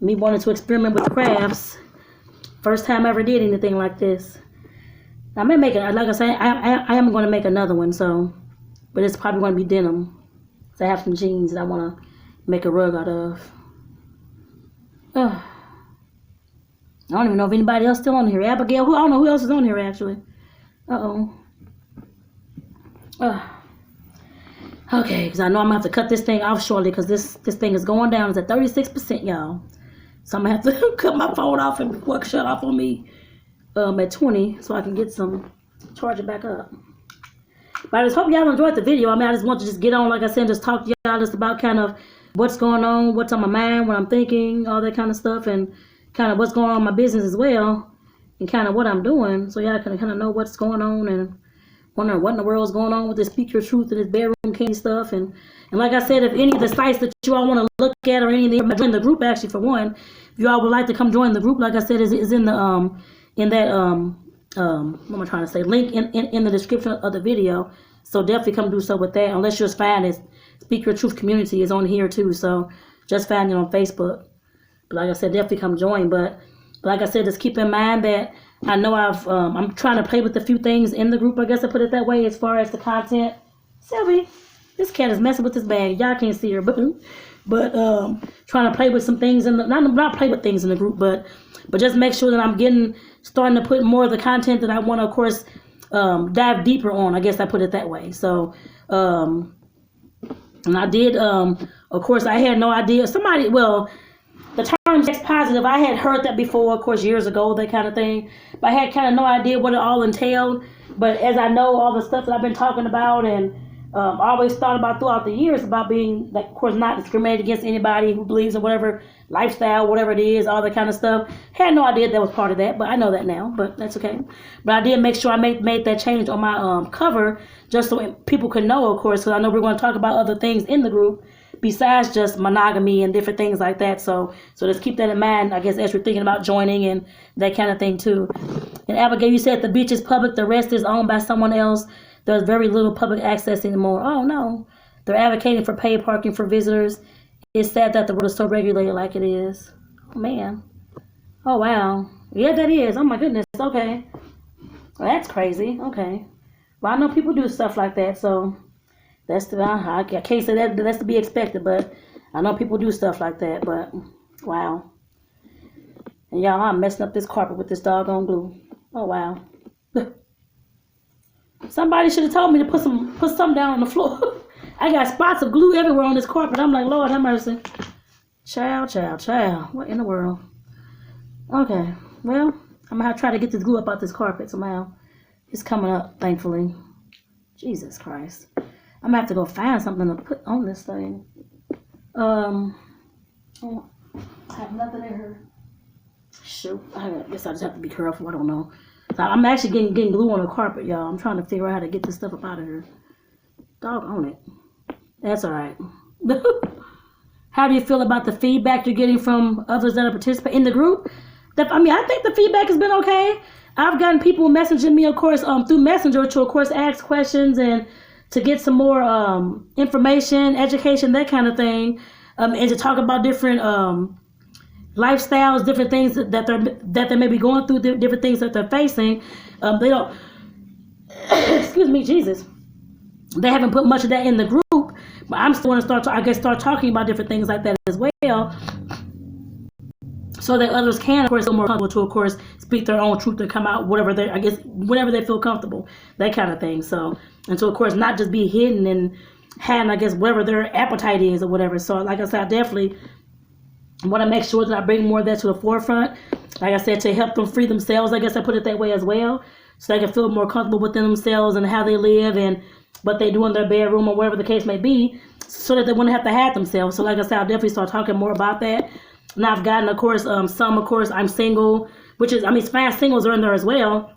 Me wanting to experiment with crafts. First time I ever did anything like this. I may make it, like I said, I am going to make another one, so. But it's probably going to be denim. So I have some jeans that I want to make a rug out of. I don't even know if anybody else still on here. Abigail, I don't know who else is on here actually. Okay, because I know I'm gonna have to cut this thing off shortly because this thing is going down. It's at 36%, y'all. So I'm gonna have to cut my phone off and shut off on me at 20 so I can get some, charge it back up. But I just hope y'all enjoyed the video. I mean, I just want to just get on, like I said, just talk to y'all just about kind of what's going on, what's on my mind, what I'm thinking, all that kind of stuff, and kind of what's going on in my business as well, and kind of what I'm doing, so y'all can kind of know what's going on and wondering what in the world is going on with this Speak Your Truth and this bedroom king stuff. And like I said, if any of the sites that you all want to look at or any of the, join the group actually for one, if you all would like to come join the group, like I said, is in the in that what am I trying to say, link in the description of the video. So definitely come do so with that. Unless you're just find it, Speak Your Truth community is on here too. So just find it on Facebook. But like I said, definitely come join. But like I said, just keep in mind that I know I'm trying to play with a few things in the group, I guess I put it that way, as far as the content. Sylvie, this cat is messing with this bag. Y'all can't see her, but trying to play with some things in the, not play with things in the group, but just make sure that I'm starting to put more of the content that I want to, of course, dive deeper on. I guess I put it that way. So, and I did, of course, I had no idea. The term sex positive, I had heard that before, of course, years ago, that kind of thing. But I had kind of no idea what it all entailed. But as I know all the stuff that I've been talking about and always thought about throughout the years about being, like, of course, not discriminated against anybody who believes in whatever lifestyle, whatever it is, all that kind of stuff. Had no idea that was part of that, but I know that now, but that's okay. But I did make sure I made that change on my cover just so people could know, of course, because I know we're going to talk about other things in the group besides just monogamy and different things like that. So just keep that in mind, I guess, as you're thinking about joining and that kind of thing too. And Abigail, you said the beach is public, the rest is owned by someone else. There's very little public access anymore. Oh no, they're advocating for paid parking for visitors. It's sad that the road is so regulated like it is. Oh man. Oh wow. Yeah, that is. Oh my goodness. Okay. Well, that's crazy. Okay. Well, I know people do stuff like that, so that's I can't say that's to be expected, but I know people do stuff like that. But wow. And y'all, I'm messing up this carpet with this doggone glue. Oh wow. Somebody should have told me to put something down on the floor. I got spots of glue everywhere on this carpet. I'm like, Lord have mercy. Child. What in the world? Okay. Well, I'm gonna try to get this glue up out this carpet somehow. It's coming up, thankfully. Jesus Christ. I'm gonna have to go find something to put on this thing. I have nothing in here. Shoot. I guess I just have to be careful. I don't know. So I'm actually getting glue on the carpet, y'all. I'm trying to figure out how to get this stuff up out of here. Doggone it. That's all right. How do you feel about the feedback you're getting from others that are participating in the group? I think the feedback has been okay. I've gotten people messaging me, of course, through Messenger to, of course, ask questions and to get some more information, education, that kind of thing, and to talk about different lifestyles, different things that they may be going through, different things that they're facing. They don't. Excuse me, Jesus. They haven't put much of that in the group, but I'm still going to start talking about different things like that as well, so that others can, of course, feel more comfortable to, of course, speak their own truth to come out, whatever they feel comfortable, that kind of thing. So, and so, of course, not just be hidden and having, I guess, whatever their appetite is or whatever. So, like I said, I definitely want to make sure that I bring more of that to the forefront. Like I said, to help them free themselves, I guess I put it that way as well, so they can feel more comfortable within themselves and how they live and what they do in their bedroom or whatever the case may be, so that they wouldn't have to hide themselves. So like I said, I'll definitely start talking more about that. And I've gotten, of course, I'm single, which is, fast singles are in there as well.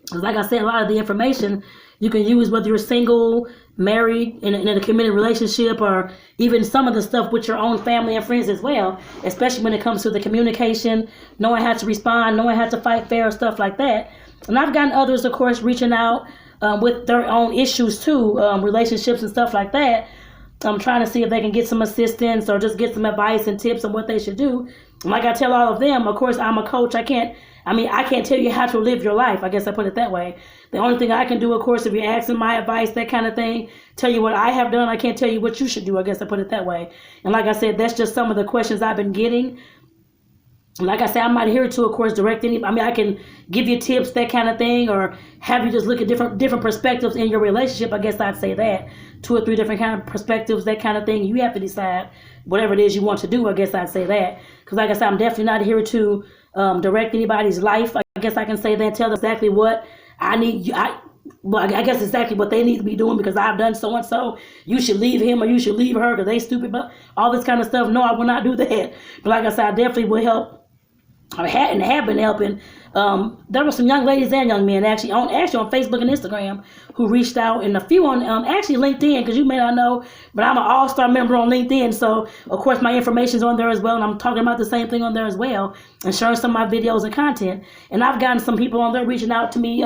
Because like I said, a lot of the information you can use whether you're single, married, in a committed relationship, or even some of the stuff with your own family and friends as well, especially when it comes to the communication, knowing how to respond, knowing how to fight fair, stuff like that. And I've gotten others, of course, reaching out with their own issues too, relationships and stuff like that. I'm trying to see if they can get some assistance or just get some advice and tips on what they should do. And like I tell all of them, of course, I'm a coach. I can't tell you how to live your life. I guess I put it that way. The only thing I can do, of course, if you're asking my advice, that kind of thing, tell you what I have done. I can't tell you what you should do. I guess I put it that way. And like I said, that's just some of the questions I've been getting. Like I said, I'm not here to, of course, direct any. I can give you tips, that kind of thing, or have you just look at different perspectives in your relationship. I guess I'd say that 2 or 3 different kind of perspectives, that kind of thing. You have to decide whatever it is you want to do. I guess I'd say that, because like I said, I'm definitely not here to direct anybody's life. I guess I can say that, tell them exactly what I need. I guess exactly what they need to be doing because I've done so and so. You should leave him or you should leave her because they stupid. But all this kind of stuff, no, I will not do that. But like I said, I definitely will help. I have been helping, there were some young ladies and young men actually on Facebook and Instagram who reached out, and a few on actually LinkedIn, because you may not know, but I'm an all-star member on LinkedIn, so of course my information's on there as well, and I'm talking about the same thing on there as well, and sharing some of my videos and content. And I've gotten some people on there reaching out to me,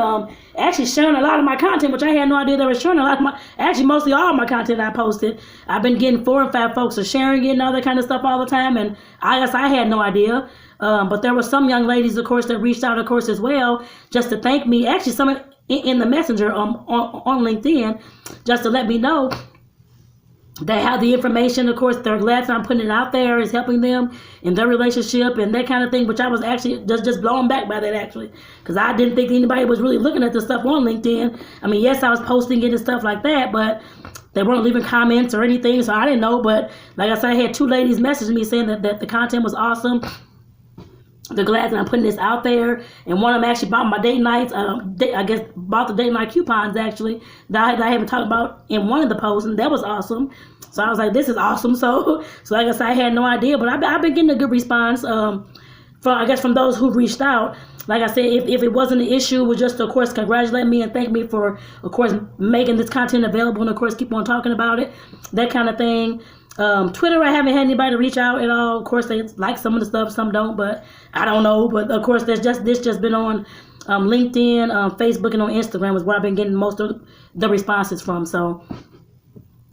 actually sharing a lot of my content, which I had no idea they were sharing a lot of my, actually mostly all of my content I posted. I've been getting 4 or 5 folks are sharing it and all that kind of stuff all the time, and I guess I had no idea. But there were some young ladies, of course, that reached out, of course, as well, just to thank me. Actually, some in the messenger on LinkedIn, just to let me know they have the information. Of course, they're glad that I'm putting it out there, is helping them in their relationship and that kind of thing, which I was actually just blown back by that, actually, because I didn't think anybody was really looking at the stuff on LinkedIn. I mean, yes, I was posting it and stuff like that, but they weren't leaving comments or anything, so I didn't know. But like I said, I had 2 ladies message me saying that the content was awesome. They're glad that I'm putting this out there, and one of them actually bought my date nights. I guess bought the date night coupons actually that I haven't talked about in one of the posts, and that was awesome. So I was like, this is awesome. So like I said, I had no idea, but I've been getting a good response from those who reached out. Like I said, if it wasn't an issue, was just, of course, congratulate me and thank me for, of course, making this content available, and of course keep on talking about it, that kind of thing. Twitter, I haven't had anybody reach out at all. Of course, they like some of the stuff, some don't, but I don't know. But of course, this just been on LinkedIn, Facebook, and on Instagram is where I've been getting most of the responses from. So,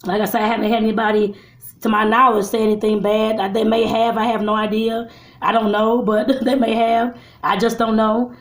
like I said, I haven't had anybody, to my knowledge, say anything bad. They may have. I have no idea. I don't know, but they may have. I just don't know.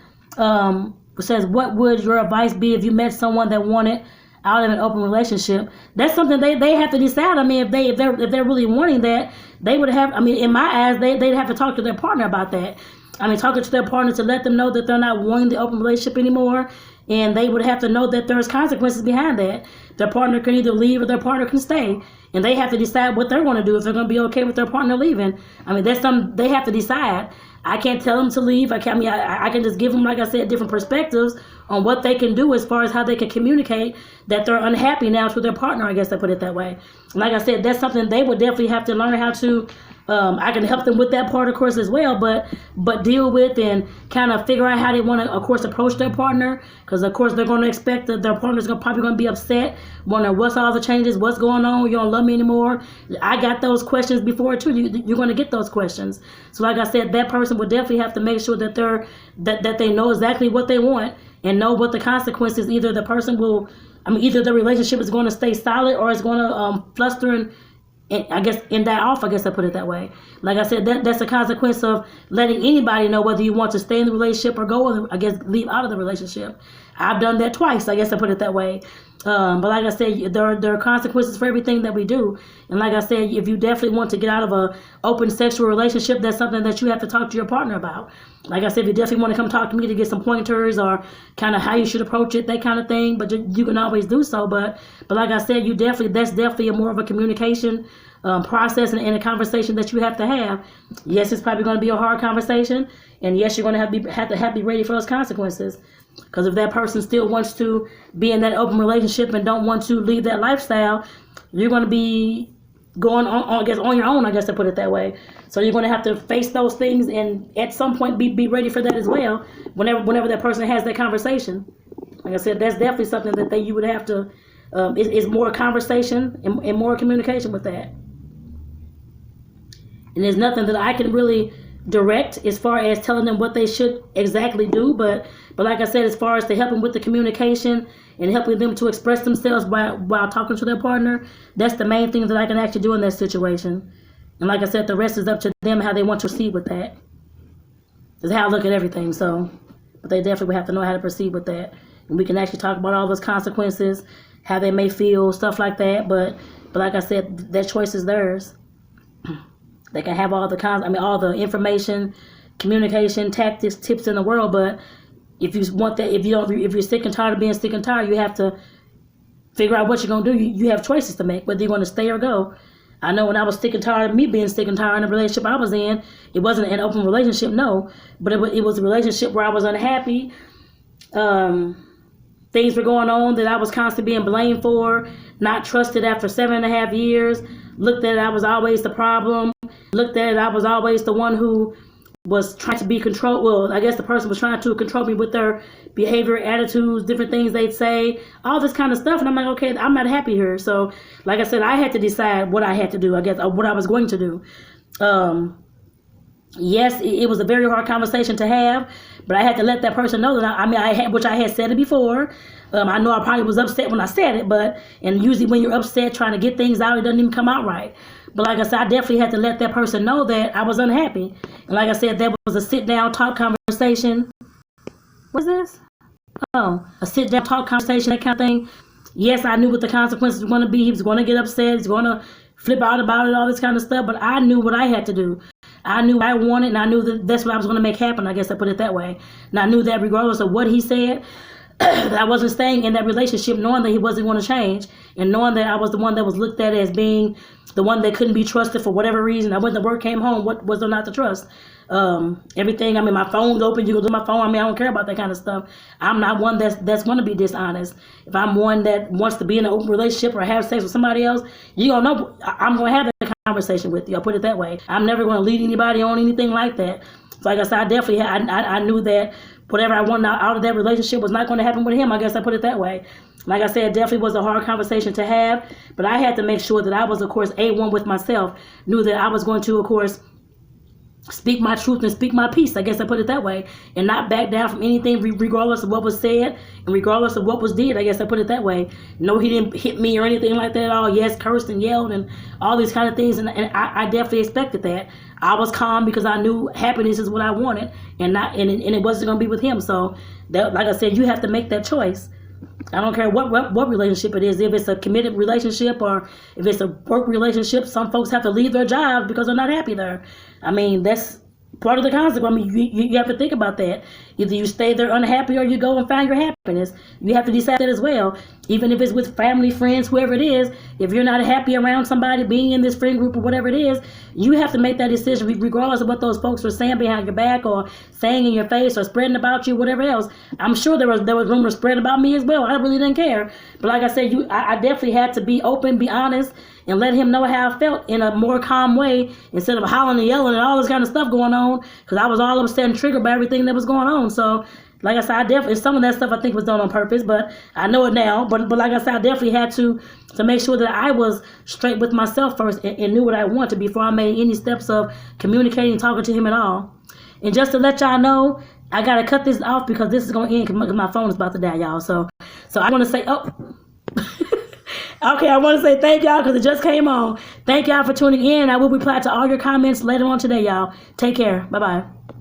It says, what would your advice be if you met someone that wanted out of an open relationship? That's something they have to decide. I mean, if they're really wanting that, they would have. I mean, in my eyes, they'd have to talk to their partner about that. I mean, talking to their partner to let them know that they're not wanting the open relationship anymore, and they would have to know that there's consequences behind that. Their partner can either leave or their partner can stay, and they have to decide what they're going to do, if they're going to be okay with their partner leaving. I mean, that's something they have to decide. I can't tell them to leave. I can just give them, like I said, different perspectives on what they can do as far as how they can communicate that they're unhappy now to their partner, I guess I put it that way. Like I said, that's something they would definitely have to learn how to, I can help them with that part, of course, as well, but deal with and kind of figure out how they want to, of course, approach their partner, because, of course, they're going to expect that their partner's probably going to be upset, wondering what's all the changes, what's going on, you don't love me anymore. I got those questions before, too. You're going to get those questions. So, like I said, that person would definitely have to make sure that that they know exactly what they want and know what the consequences. Either the person will, either the relationship is going to stay solid or it's going to fluster and I guess and die off. I guess I put it that way. Like I said, that's a consequence of letting anybody know whether you want to stay in the relationship or go, I guess, leave out of the relationship. I've done that twice. I guess I put it that way. But like I said, there are consequences for everything that we do. And like I said, if you definitely want to get out of a open sexual relationship, that's something that you have to talk to your partner about. Like I said, if you definitely want to come talk to me to get some pointers or kind of how you should approach it, that kind of thing, but you can always do so. But like I said, that's definitely more of a communication process and a conversation that you have to have. Yes, it's probably going to be a hard conversation, and yes, you're going to have to be ready for those consequences. Because if that person still wants to be in that open relationship and don't want to leave that lifestyle, you're going to be going on, I guess, on your own, I guess to put it that way. So you're going to have to face those things and at some point be ready for that as well whenever that person has that conversation. Like I said, that's definitely something that you would have to, is more conversation and more communication with that. And there's nothing that I can really direct as far as telling them what they should exactly do, but like I said, as far as to help them with the communication and helping them to express themselves while talking to their partner, that's the main thing that I can actually do in that situation. And like I said, the rest is up to them how they want to proceed with that. That's how I look at everything. So, but they definitely would have to know how to proceed with that, and we can actually talk about all those consequences, how they may feel, stuff like that. But like I said, that choice is theirs. They can have all the information, communication, tactics, tips in the world, but if you want that, if you're sick and tired of being sick and tired, you have to figure out what you're gonna do. You have choices to make, whether you're gonna stay or go. I know when I was sick and tired of me being sick and tired in the relationship I was in, it wasn't an open relationship, no, but it was a relationship where I was unhappy. Things were going on that I was constantly being blamed for, not trusted after 7.5 years, looked at it, I was always the problem, looked at it, I was always the one who was trying to be controlled. Well, I guess the person was trying to control me with their behavior, attitudes, different things they'd say, all this kind of stuff. And I'm like, okay, I'm not happy here. So, like I said, I had to decide what I had to do, I guess, or what I was going to do. Yes, it was a very hard conversation to have, but I had to let that person know that which I had said it before. I know I probably was upset when I said it, and usually when you're upset trying to get things out, it doesn't even come out right. But like I said, I definitely had to let that person know that I was unhappy. And like I said, there was a sit down talk conversation. What's this? Oh, a sit down talk conversation, that kind of thing. Yes, I knew what the consequences were going to be. He was going to get upset. He's going to flip out about it, all this kind of stuff. But I knew what I had to do. I knew what I wanted, and I knew that that's what I was going to make happen. I guess I put it that way. And I knew that regardless of what he said, that I wasn't staying in that relationship knowing that he wasn't going to change, and knowing that I was the one that was looked at as being the one that couldn't be trusted for whatever reason. I went to work, came home, what was there not to trust? Everything, my phone's open, you go to my phone, I don't care about that kind of stuff. I'm not one that's going to be dishonest. If I'm one that wants to be in an open relationship or have sex with somebody else, you don't know, I'm going to have that conversation with you. I'll put it that way. I'm never going to lead anybody on anything like that. So like I said, I definitely I knew that whatever I wanted out of that relationship was not going to happen with him. I guess I put it that way. Like I said, it definitely was a hard conversation to have, but I had to make sure that I was, of course, A1 with myself, knew that I was going to, of course, speak my truth and speak my peace. I guess I put it that way, and not back down from anything, regardless of what was said and regardless of what was did. I guess I put it that way. No, he didn't hit me or anything like that at all. Yes, cursed and yelled and all these kind of things, and I definitely expected that. I was calm because I knew happiness is what I wanted, and it wasn't going to be with him. So, that, like I said, you have to make that choice. I don't care what relationship it is. If it's a committed relationship or if it's a work relationship, some folks have to leave their jobs because they're not happy there. That's part of the consequence. You have to think about that. Either you stay there unhappy or you go and find your happiness. You have to decide that as well. Even if it's with family, friends, whoever it is, if you're not happy around somebody, being in this friend group or whatever it is, you have to make that decision regardless of what those folks were saying behind your back or saying in your face or spreading about you, whatever else. I'm sure there was rumors spread about me as well. I really didn't care. But like I said, I definitely had to be open, be honest, and let him know how I felt in a more calm way instead of hollering and yelling and all this kind of stuff going on, because I was all upset and triggered by everything that was going on. So, like I said, some of that stuff I think was done on purpose, but I know it now. But like I said, I definitely had to make sure that I was straight with myself first and knew what I wanted before I made any steps of communicating, talking to him at all. And just to let y'all know, I got to cut this off because this is going to end because my phone is about to die, y'all. So I want to say, okay, I want to say thank y'all because it just came on. Thank y'all for tuning in. I will reply to all your comments later on today, y'all. Take care. Bye-bye.